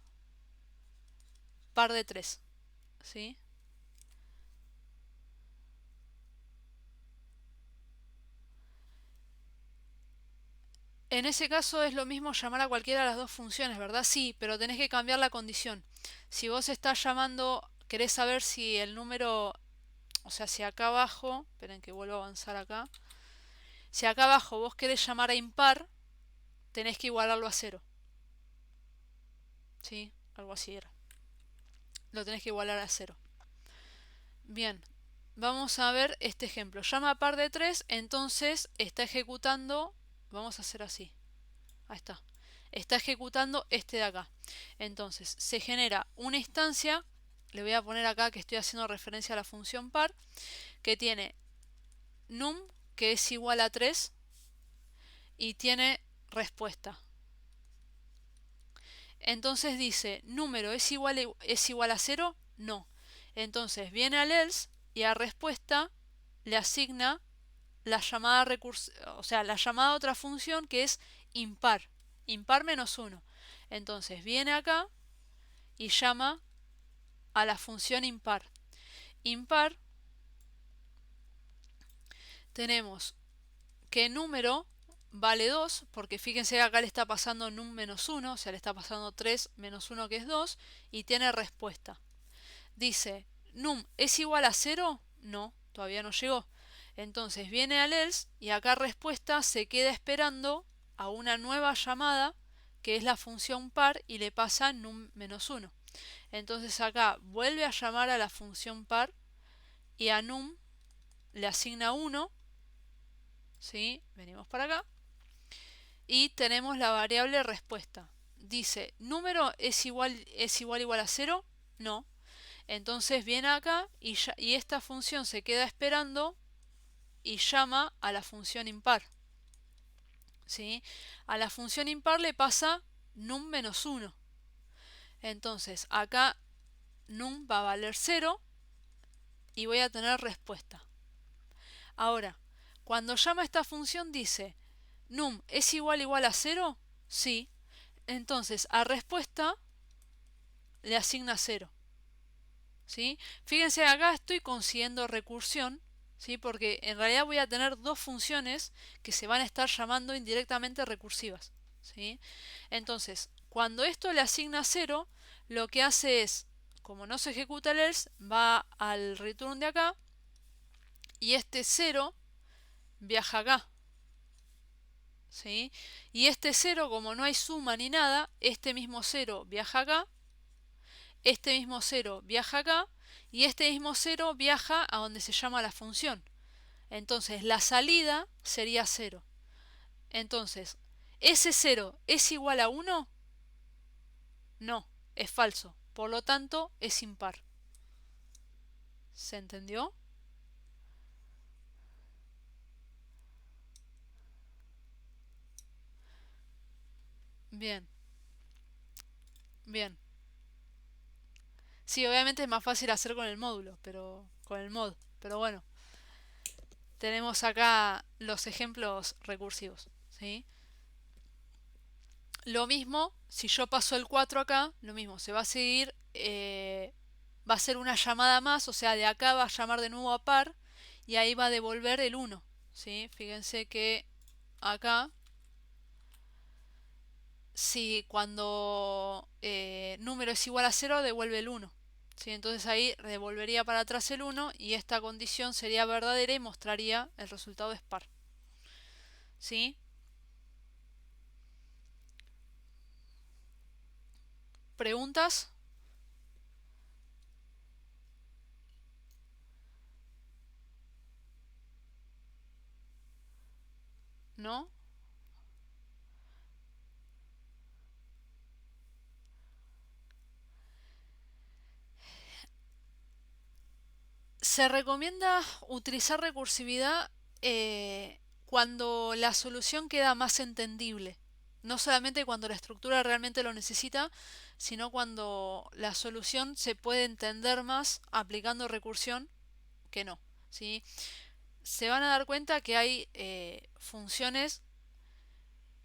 par de 3, ¿sí? En ese caso es lo mismo llamar a cualquiera de las dos funciones, ¿verdad? Sí, pero tenés que cambiar la condición. Si vos estás llamando, querés saber si el número, o sea, si acá abajo, esperen que vuelvo a avanzar acá, si acá abajo vos querés llamar a impar, tenés que igualarlo a 0. ¿Sí? Algo así era. Lo tenés que igualar a 0. Bien, vamos a ver este ejemplo. Llama a par de 3, entonces está ejecutando, vamos a hacer así. Ahí está. Está ejecutando este de acá. Entonces, se genera una instancia, le voy a poner acá que estoy haciendo referencia a la función par, que tiene num, que es igual a 3, y tiene respuesta. Entonces dice, ¿número es igual a 0? No. Entonces viene al else y a respuesta le asigna la llamada o sea, la llamada a otra función que es impar. Impar menos 1. Entonces viene acá y llama a la función impar. Impar, tenemos que número vale 2, porque fíjense que acá le está pasando num menos 1, o sea, le está pasando 3 menos 1 que es 2, y tiene respuesta. Dice, num es igual a 0, no, todavía no llegó. Entonces viene al else y acá respuesta se queda esperando a una nueva llamada que es la función par y le pasa num menos 1. Entonces acá vuelve a llamar a la función par y a num le asigna 1. ¿Sí? Venimos para acá. Y tenemos la variable respuesta. Dice, ¿número es igual a 0? No. Entonces viene acá y esta función se queda esperando y llama a la función impar. ¿Sí? A la función impar le pasa num menos 1. Entonces acá num va a valer 0 y voy a tener respuesta. Ahora, cuando llama esta función dice, num es igual a 0? Sí. Entonces a respuesta le asigna 0. ¿Sí? Fíjense, acá estoy consiguiendo recursión, ¿sí? Porque en realidad voy a tener dos funciones que se van a estar llamando indirectamente recursivas, ¿sí? Entonces, cuando esto le asigna 0, lo que hace es, como no se ejecuta el else, va al return de acá y este 0 viaja acá, ¿sí? Y este 0, como no hay suma ni nada, este mismo 0 viaja acá, este mismo 0 viaja acá y este mismo 0 viaja a donde se llama la función. Entonces la salida sería 0. Entonces, ¿ese 0 es igual a 1? No, es falso. Por lo tanto, es impar. ¿Se entendió? Bien, bien. Sí, obviamente es más fácil hacer con el módulo, pero con el mod. Pero bueno, tenemos acá los ejemplos recursivos, ¿sí? Lo mismo, si yo paso el 4 acá, lo mismo, se va a seguir, va a ser una llamada más, o sea, de acá va a llamar de nuevo a par y ahí va a devolver el 1, ¿sí? Fíjense que acá, si cuando número es igual a 0, devuelve el 1, ¿sí? Entonces ahí devolvería para atrás el 1 y esta condición sería verdadera y mostraría el resultado de par, ¿sí? ¿Preguntas? ¿No? Se recomienda utilizar recursividad cuando la solución queda más entendible. No solamente cuando la estructura realmente lo necesita, sino cuando la solución se puede entender más aplicando recursión que no, ¿sí? Se van a dar cuenta que hay funciones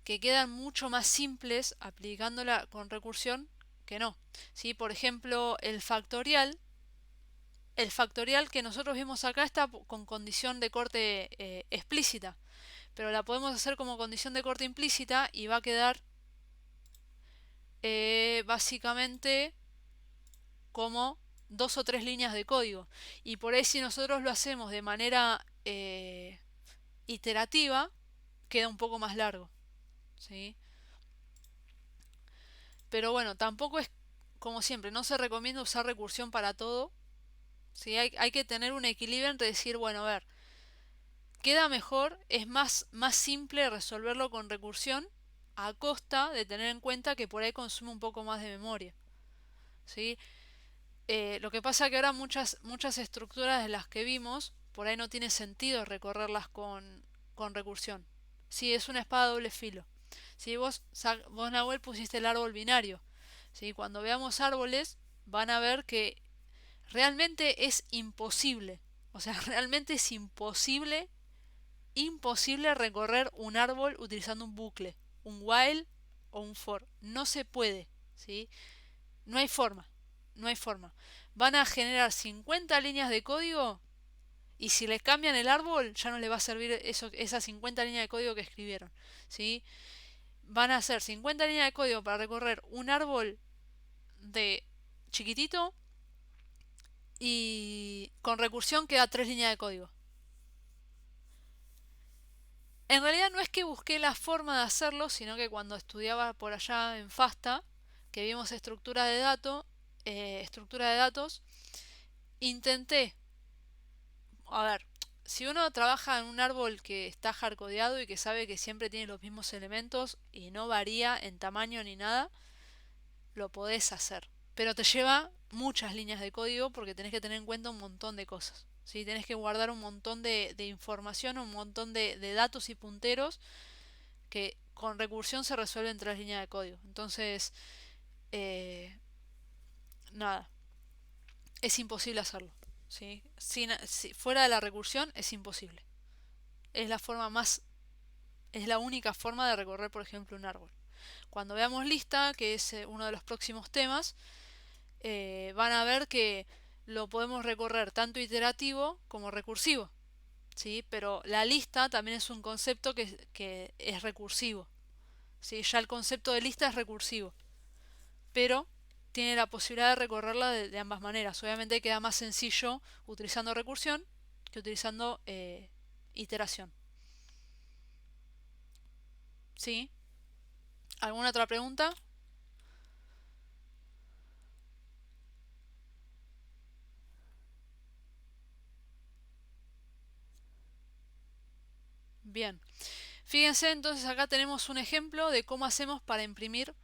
que quedan mucho más simples aplicándola con recursión que no, ¿sí? Por ejemplo, el factorial que nosotros vimos acá está con condición de corte explícita, pero la podemos hacer como condición de corte implícita y va a quedar básicamente como 2 o 3 líneas de código. Y por ahí si nosotros lo hacemos de manera iterativa, queda un poco más largo, ¿sí? Pero bueno, tampoco es, como siempre, no se recomienda usar recursión para todo, ¿sí? Hay que tener un equilibrio entre decir, bueno, a ver, queda mejor, es más simple resolverlo con recursión a costa de tener en cuenta que por ahí consume un poco más de memoria, ¿sí? Lo que pasa que ahora muchas estructuras de las que vimos, por ahí no tiene sentido recorrerlas con recursión. Sí, es una espada de doble filo. Si vos Nahuel pusiste el árbol binario, ¿sí? Cuando veamos árboles van a ver que realmente es imposible, o sea, realmente es imposible recorrer un árbol utilizando un bucle, un while o un for. No se puede, ¿sí? No hay forma, no hay forma. Van a generar 50 líneas de código y si les cambian el árbol ya no les va a servir esas 50 líneas de código que escribieron, ¿sí? Van a hacer 50 líneas de código para recorrer un árbol de chiquitito y con recursión queda 3 líneas de código. En realidad no es que busqué la forma de hacerlo, sino que cuando estudiaba por allá en FASTA, que vimos estructura de datos, intenté, a ver, si uno trabaja en un árbol que está hardcodeado y que sabe que siempre tiene los mismos elementos y no varía en tamaño ni nada, lo podés hacer. Pero te lleva muchas líneas de código porque tenés que tener en cuenta un montón de cosas, ¿sí? Tenés que guardar un montón de información, un montón de datos y punteros que con recursión se resuelve en 3 líneas de código. Entonces, eh, nada, es imposible hacerlo, ¿sí? Fuera de la recursión es imposible. Es la forma más, es la única forma de recorrer, por ejemplo, un árbol. Cuando veamos lista, que es uno de los próximos temas, van a ver que lo podemos recorrer tanto iterativo como recursivo, ¿sí? Pero la lista también es un concepto que es recursivo, ¿sí? Ya el concepto de lista es recursivo, pero tiene la posibilidad de recorrerla de ambas maneras. Obviamente queda más sencillo utilizando recursión que utilizando iteración. ¿Sí? ¿Alguna otra pregunta? Bien. Fíjense, entonces acá tenemos un ejemplo de cómo hacemos para imprimir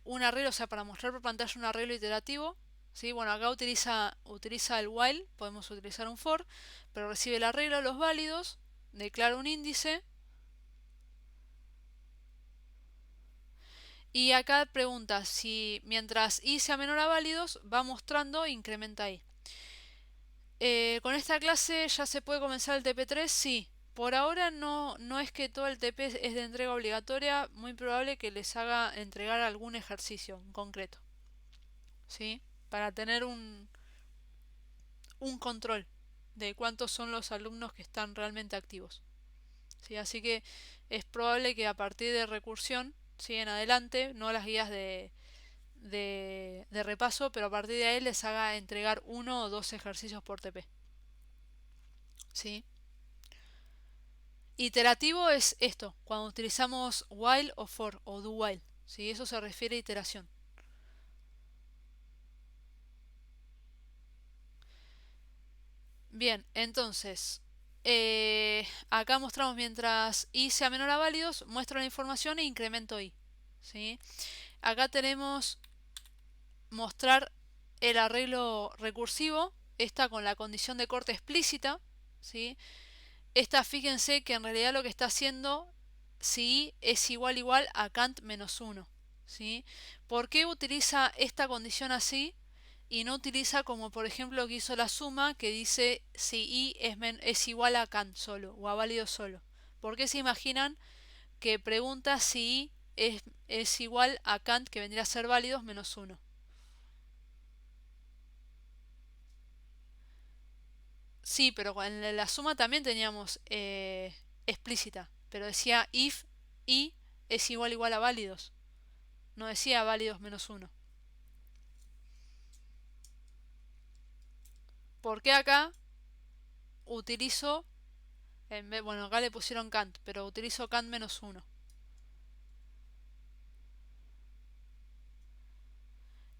un arreglo, o sea, para mostrar por pantalla un arreglo iterativo. ¿Sí? Bueno, acá utiliza el while, podemos utilizar un for, pero recibe el arreglo, los válidos, declara un índice. Y acá pregunta si mientras i sea menor a válidos, va mostrando e incrementa i. Con esta clase ya se puede comenzar el TP3, sí. Por ahora no es que todo el TP es de entrega obligatoria, muy probable que les haga entregar algún ejercicio en concreto. ¿Sí? Para tener un control de cuántos son los alumnos que están realmente activos. ¿Sí? Así que es probable que a partir de recursión, ¿sí? En adelante, no las guías de repaso, pero a partir de ahí les haga entregar 1 o 2 ejercicios por TP. ¿Sí? Iterativo es esto, cuando utilizamos while o for o do while. ¿Sí? Eso se refiere a iteración. Bien, entonces, acá mostramos mientras i sea menor a válidos, muestro la información e incremento i. ¿Sí? Acá tenemos mostrar el arreglo recursivo, esta con la condición de corte explícita. ¿Sí? Esta, fíjense que en realidad lo que está haciendo, si i es igual a Kant menos 1. ¿Sí? ¿Por qué utiliza esta condición así y no utiliza como por ejemplo que hizo la suma que dice si i es igual a Kant solo o a válido solo? ¿Por qué se imaginan que pregunta si i es igual a Kant, que vendría a ser válidos, menos 1? Sí, pero en la suma también teníamos explícita, pero decía if i es igual a válidos, no decía válidos menos 1. ¿Por qué acá utilizo, bueno, acá le pusieron Kant, pero utilizo Kant menos 1?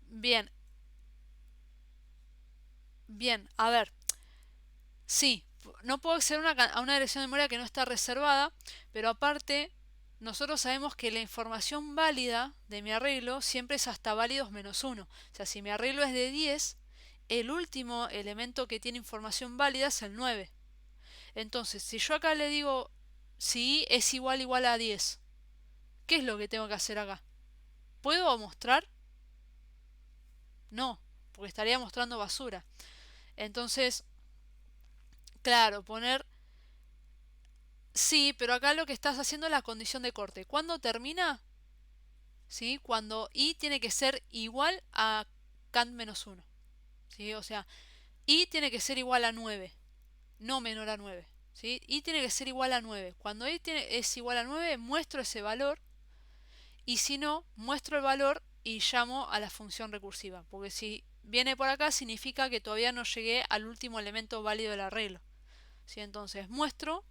Bien, bien, a ver, sí, no puedo acceder a una dirección de memoria que no está reservada, pero aparte, nosotros sabemos que la información válida de mi arreglo siempre es hasta válidos menos 1. O sea, si mi arreglo es de 10, el último elemento que tiene información válida es el 9. Entonces, si yo acá le digo si i es igual a 10, ¿qué es lo que tengo que hacer acá? ¿Puedo mostrar? No, porque estaría mostrando basura. Entonces, claro, poner sí, pero acá lo que estás haciendo es la condición de corte. ¿Cuándo termina? ¿Sí? Cuando i tiene que ser igual a Kant menos 1. ¿Sí? O sea, i tiene que ser igual a 9, no menor a 9. ¿Sí? I tiene que ser igual a 9. Cuando es igual a 9, muestro ese valor, y si no, muestro el valor y llamo a la función recursiva. Porque si viene por acá, significa que todavía no llegué al último elemento válido del arreglo. ¿Sí? Entonces muestro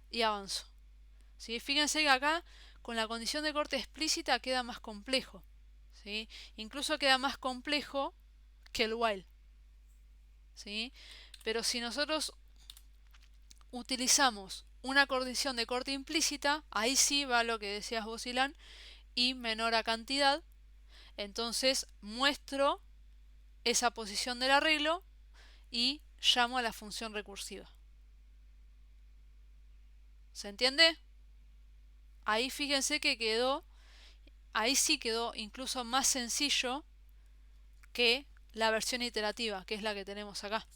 y avanzo. ¿Sí? Fíjense que acá con la condición de corte explícita queda más complejo. ¿Sí? Incluso queda más complejo que el while. ¿Sí? Pero si nosotros utilizamos una condición de corte implícita, ahí sí va lo que decías vos, Ilan, y menor a cantidad. Entonces muestro esa posición del arreglo y llamo a la función recursiva. ¿Se entiende? Ahí fíjense que ahí sí quedó incluso más sencillo que la versión iterativa, que es la que tenemos acá.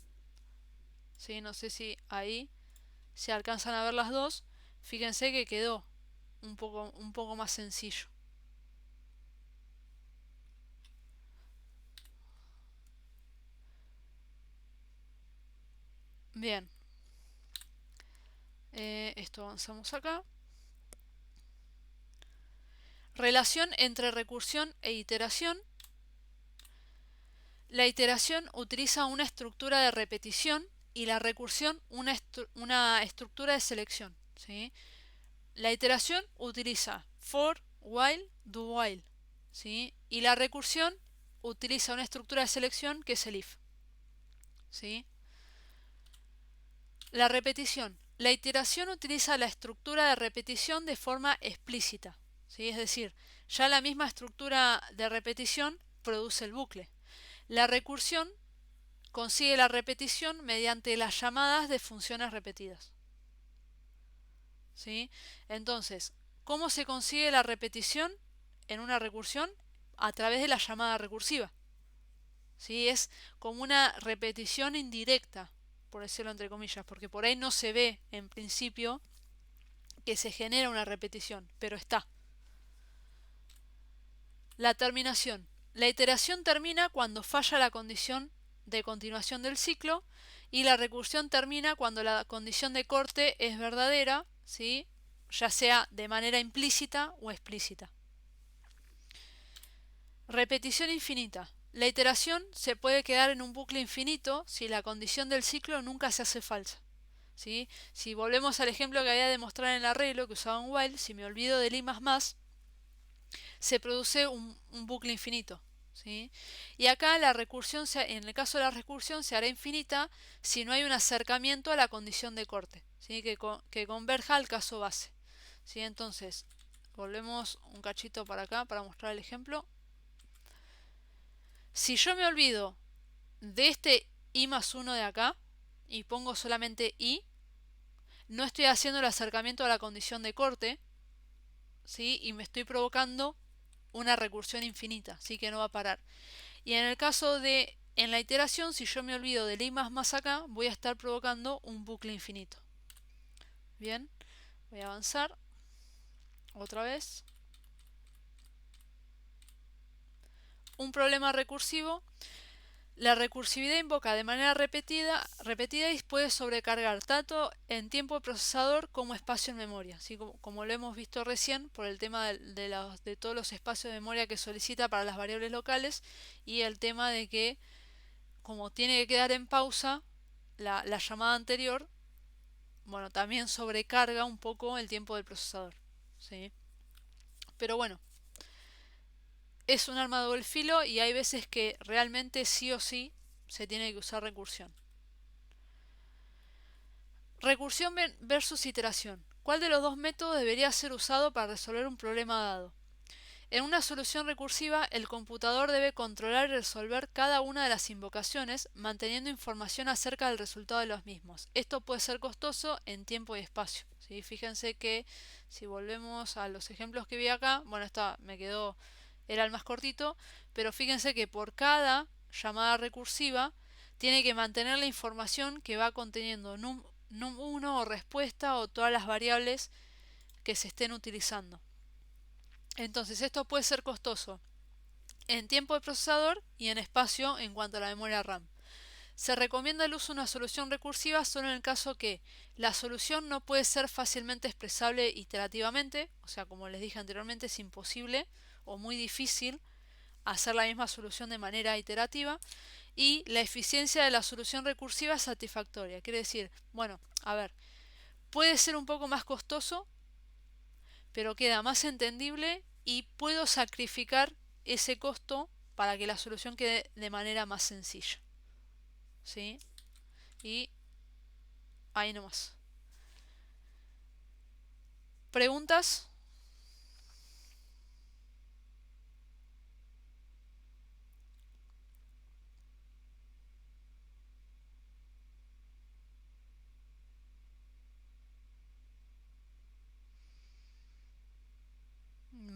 ¿Sí? No sé si ahí se alcanzan a ver las dos. Fíjense que quedó un poco más sencillo. Bien. Esto avanzamos acá. Relación entre recursión e iteración. La iteración utiliza una estructura de repetición y la recursión una estructura de selección. ¿Sí? La iteración utiliza for, while, do while. ¿Sí? Y la recursión utiliza una estructura de selección que es el if. ¿Sí? La repetición. La iteración utiliza la estructura de repetición de forma explícita, ¿sí? Es decir, ya la misma estructura de repetición produce el bucle. La recursión consigue la repetición mediante las llamadas de funciones repetidas, ¿sí? Entonces, ¿cómo se consigue la repetición en una recursión? A través de la llamada recursiva, ¿sí? Es como una repetición indirecta, por decirlo entre comillas, porque por ahí no se ve en principio que se genera una repetición, pero está. La terminación. La iteración termina cuando falla la condición de continuación del ciclo y la recursión termina cuando la condición de corte es verdadera, ¿sí? Ya sea de manera implícita o explícita. Repetición infinita. La iteración se puede quedar en un bucle infinito si la condición del ciclo nunca se hace falsa, ¿sí? Si volvemos al ejemplo que había de mostrar en el arreglo que usaba un while, si me olvido del i más, se produce un bucle infinito, ¿sí? Y acá la recursión, en el caso de la recursión, se hará infinita si no hay un acercamiento a la condición de corte, ¿sí? Que converja al caso base, ¿sí? Entonces, volvemos un cachito para acá para mostrar el ejemplo. Si yo me olvido de este i más 1 de acá y pongo solamente i, no estoy haciendo el acercamiento a la condición de corte, ¿sí? Y me estoy provocando una recursión infinita, así que no va a parar. Y en el caso de, en la iteración, si yo me olvido del i más acá, voy a estar provocando un bucle infinito. Bien, voy a avanzar otra vez. Un problema recursivo. La recursividad invoca de manera repetida y puede sobrecargar tanto en tiempo de procesador como espacio en memoria, ¿sí? Como lo hemos visto recién por el tema de todos los espacios de memoria que solicita para las variables locales y el tema de que como tiene que quedar en pausa la llamada anterior, bueno, también sobrecarga un poco el tiempo del procesador, ¿sí? Pero bueno, es un arma de doble filo y hay veces que realmente sí o sí se tiene que usar recursión. Recursión versus iteración. ¿Cuál de los dos métodos debería ser usado para resolver un problema dado? En una solución recursiva, el computador debe controlar y resolver cada una de las invocaciones, manteniendo información acerca del resultado de los mismos. Esto puede ser costoso en tiempo y espacio, ¿sí? Fíjense que si volvemos a los ejemplos que vi acá, bueno, esta me quedó, era el más cortito, pero fíjense que por cada llamada recursiva tiene que mantener la información que va conteniendo num1 o respuesta o todas las variables que se estén utilizando. Entonces esto puede ser costoso en tiempo de procesador y en espacio en cuanto a la memoria RAM. Se recomienda el uso de una solución recursiva solo en el caso que la solución no puede ser fácilmente expresable iterativamente, o sea, como les dije anteriormente, es imposible o muy difícil hacer la misma solución de manera iterativa, y la eficiencia de la solución recursiva es satisfactoria. Quiere decir, bueno, a ver, puede ser un poco más costoso, pero queda más entendible y puedo sacrificar ese costo para que la solución quede de manera más sencilla, ¿sí? Y ahí nomás. ¿Preguntas?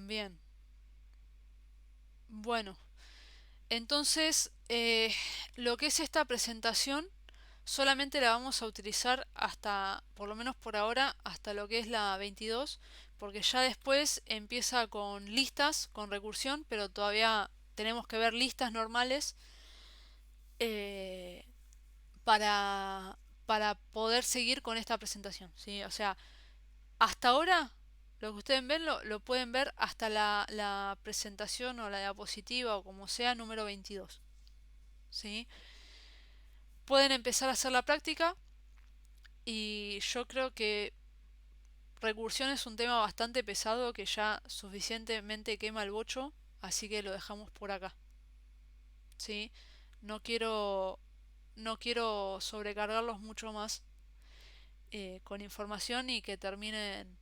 Bien. Bueno, entonces lo que es esta presentación solamente la vamos a utilizar hasta, por lo menos por ahora, hasta lo que es la 22, porque ya después empieza con listas, con recursión, pero todavía tenemos que ver listas normales eh, para, para poder seguir con esta presentación, ¿sí? O sea, hasta ahora lo que ustedes ven lo pueden ver hasta la presentación o la diapositiva o como sea número 22, ¿sí? Pueden empezar a hacer la práctica y yo creo que recursión es un tema bastante pesado que ya suficientemente quema el bocho, así que lo dejamos por acá, ¿sí? No quiero, no quiero sobrecargarlos mucho más. con información y que terminen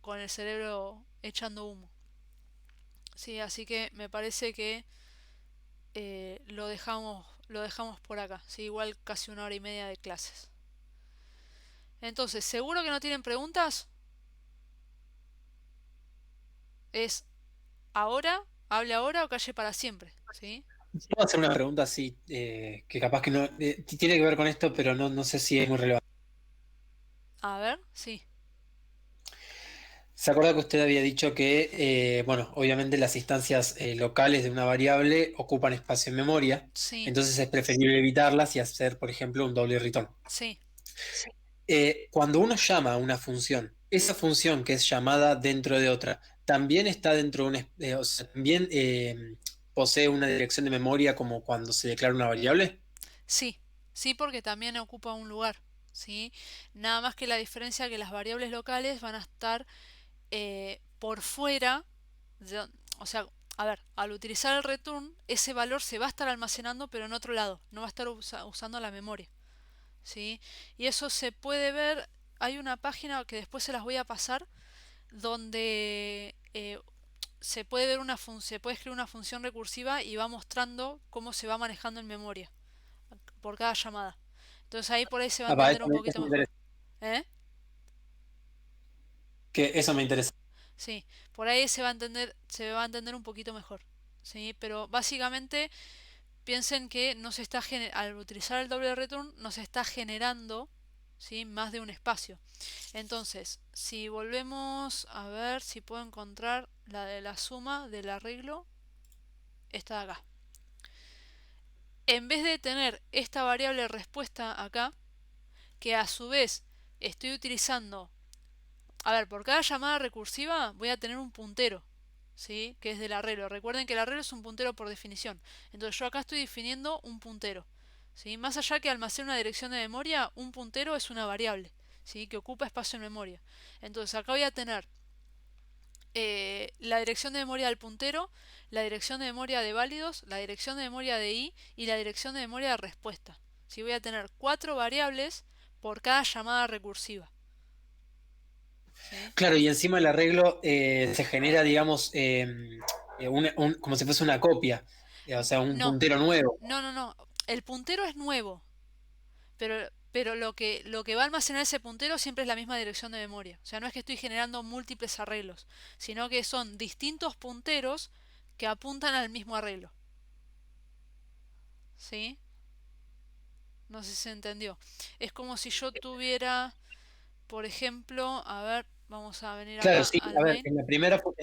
con el cerebro echando humo. Sí, así que me parece que lo dejamos por acá. Sí, igual casi 1 hora y media de clases. Entonces, ¿seguro que no tienen preguntas? Es ahora, hable ahora o calle para siempre. ¿Sí? Quiero hacer una pregunta así, que capaz que no tiene que ver con esto, pero no sé si es muy relevante. A ver, sí. ¿Se acuerda que usted había dicho que, bueno, obviamente las instancias locales de una variable ocupan espacio en memoria, Sí, entonces es preferible evitarlas y hacer, por ejemplo, un doble return? sí. Cuando uno llama a una función, esa función que es llamada dentro de otra, también está dentro de un, o sea, también posee una dirección de memoria como cuando se declara una variable. Sí, sí, porque también ocupa un lugar. ¿Sí? Nada más que la diferencia que las variables locales van a estar por fuera, de- o sea, a ver, al utilizar el return, ese valor se va a estar almacenando, pero en otro lado, no va a estar usando la memoria, ¿sí? Y eso se puede ver, hay una página que después se las voy a pasar, donde se puede ver se puede escribir una función recursiva y va mostrando cómo se va manejando en memoria por cada llamada. Entonces ahí por ahí se va a Ah, entender un poquito eso me mejor. interesa, ¿Eh? que eso me interesa. Sí, por ahí se va a entender un poquito mejor. Sí, pero básicamente piensen que no se está al utilizar el doble return no se está generando, ¿sí? Más de un espacio. Entonces, si volvemos a ver si puedo encontrar la de la suma del arreglo, esta de acá. En vez de tener esta variable respuesta acá, que a su vez estoy utilizando, a ver, por cada llamada recursiva voy a tener un puntero, ¿sí? Que es del arreglo. Recuerden que el arreglo es un puntero por definición. Entonces yo acá estoy definiendo un puntero, ¿sí? Más allá que almacene una dirección de memoria, un puntero es una variable, ¿sí? Que ocupa espacio en memoria. Entonces acá voy a tener la dirección de memoria del puntero, la dirección de memoria de válidos, la dirección de memoria de i y la dirección de memoria de respuesta. ¿Sí? Voy a tener 4 variables por cada llamada recursiva. ¿Sí? Claro, y encima el arreglo se genera, digamos, como si fuese una copia, o sea, un No, puntero nuevo. no. El puntero es nuevo, pero lo que va a almacenar ese puntero siempre es la misma dirección de memoria. O sea, no es que estoy generando múltiples arreglos, sino que son distintos punteros que apuntan al mismo arreglo. ¿Sí? No sé si se entendió. Es como si yo tuviera, por ejemplo, a ver, vamos a venir Claro, acá sí, al a ver, main. en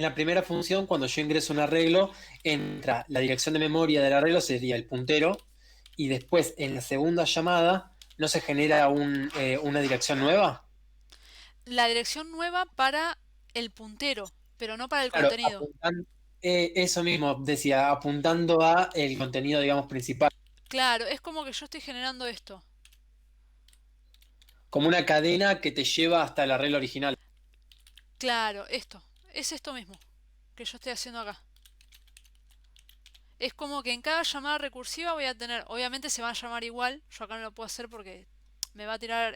la primera función, cuando yo ingreso un arreglo, entra la dirección de memoria del arreglo, sería el puntero, y después en la segunda llamada, ¿no se genera una dirección nueva? La dirección nueva para el puntero, pero no para el Claro, contenido. eso mismo, decía, apuntando a el contenido, digamos, principal, Claro, es como que yo estoy generando esto. como una cadena que te lleva hasta el arreglo original. Claro, esto. Es esto mismo que yo estoy haciendo acá. Es como que en cada llamada recursiva voy a tener, obviamente se van a llamar igual, yo acá no lo puedo hacer porque me va a tirar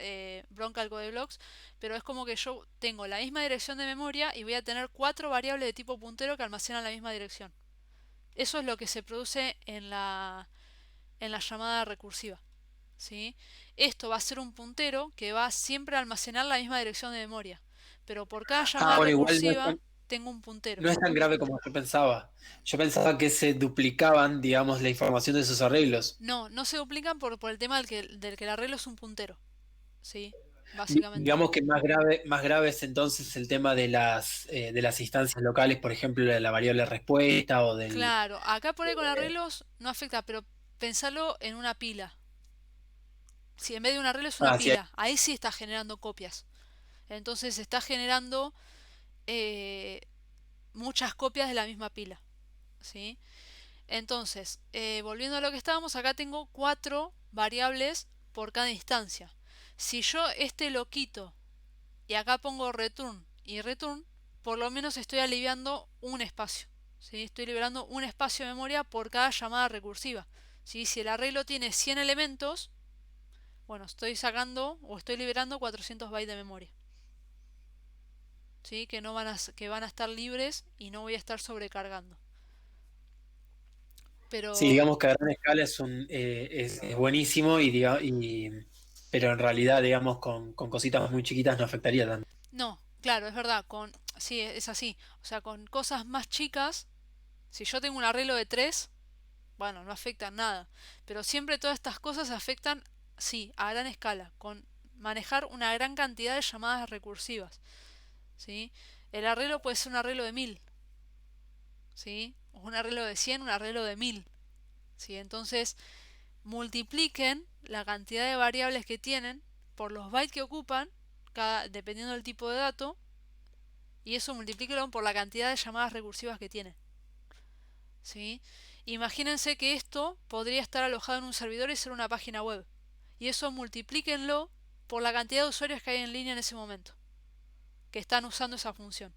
bronca el blocks, pero es como que yo tengo la misma dirección de memoria y voy a tener 4 variables de tipo puntero que almacenan la misma dirección. Eso es lo que se produce en la llamada recursiva. ¿Sí? Esto va a ser un puntero que va siempre a almacenar la misma dirección de memoria, pero por cada Ah, llamada bueno, igual recursiva tengo un puntero. no es tan grave como yo pensaba. Yo pensaba que se duplicaban, digamos, la información de esos arreglos. No, no se duplican por el tema del que el arreglo es un puntero. ¿Sí? Básicamente. Digamos que más grave es entonces el tema de las instancias locales, por ejemplo, de la variable respuesta o del... Claro, acá por ahí con arreglos no afecta, pero pensalo en una pila. Si en vez de un arreglo es una Ah, sí. pila, ahí sí está generando copias. Entonces está generando eh, muchas copias de la misma pila. ¿Sí? Entonces, volviendo a lo que estábamos, acá tengo 4 variables por cada instancia. Si yo este lo quito y acá pongo return y return, por lo menos estoy aliviando un espacio. ¿Sí? Estoy liberando un espacio de memoria por cada llamada recursiva. ¿Sí? Si el arreglo tiene 100 elementos, Bueno, estoy sacando o estoy liberando 400 bytes de memoria. ¿Sí? Que van a estar libres y no voy a estar sobrecargando. Sí, Pero digamos que a gran escala es buenísimo pero en realidad, digamos, con cositas muy chiquitas no afectaría tanto. no, claro, es verdad, sí, es así. O sea, con cosas más chicas, si yo tengo un arreglo de 3, bueno, no afectan nada. Pero siempre todas estas cosas afectan, sí, a gran escala, con manejar una gran cantidad de llamadas recursivas. ¿Sí? El arreglo puede ser un arreglo de 1000, ¿sí? O un arreglo de 100, un arreglo de 1000. ¿Sí? Entonces, multipliquen la cantidad de variables que tienen por los bytes que ocupan, dependiendo del tipo de dato, y eso multiplíquelo por la cantidad de llamadas recursivas que tienen. ¿Sí? Imagínense que esto podría estar alojado en un servidor y ser una página web. Y eso multiplíquenlo por la cantidad de usuarios que hay en línea en ese momento, que están usando esa función.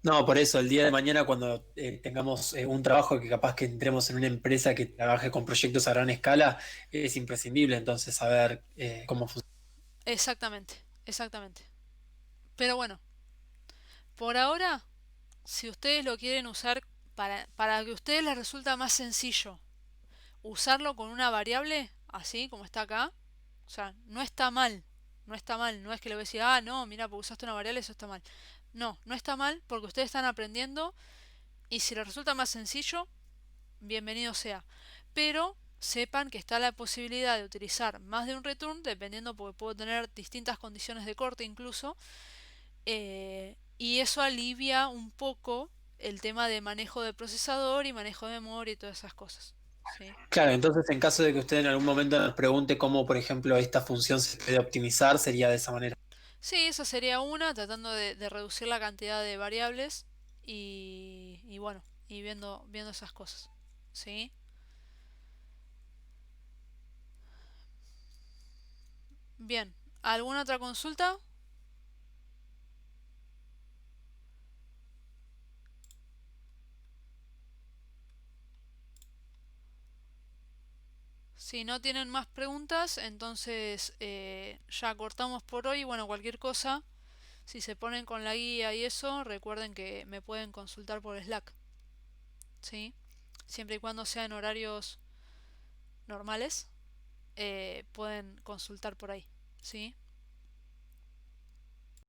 No, por eso, el día de mañana cuando tengamos un trabajo que capaz que entremos en una empresa que trabaje con proyectos a gran escala, es imprescindible entonces saber cómo funciona. Exactamente, exactamente. Pero bueno, por ahora, si ustedes lo quieren usar para que a ustedes les resulta más sencillo usarlo con una variable, así como está acá, o sea, no está mal, no está mal, no es que le voy a decir, ah, no, mira, porque usaste una variable, eso está mal. No, no está mal porque ustedes están aprendiendo y si les resulta más sencillo, bienvenido sea. Pero sepan que está la posibilidad de utilizar más de un return, dependiendo porque puedo tener distintas condiciones de corte incluso, y eso alivia un poco el tema de manejo de procesador y manejo de memoria y todas esas cosas. ¿Sí? Claro, entonces en caso de que usted en algún momento nos pregunte cómo, por ejemplo, esta función se puede optimizar, sería de esa manera. Sí, esa sería una, tratando de reducir la cantidad de variables y bueno, y viendo esas cosas. ¿Sí? Bien, ¿alguna otra consulta? Si no tienen más preguntas, entonces ya cortamos por hoy. Bueno, cualquier cosa, si se ponen con la guía y eso, recuerden que me pueden consultar por Slack. ¿Sí? Siempre y cuando sean horarios normales, pueden consultar por ahí. ¿Sí?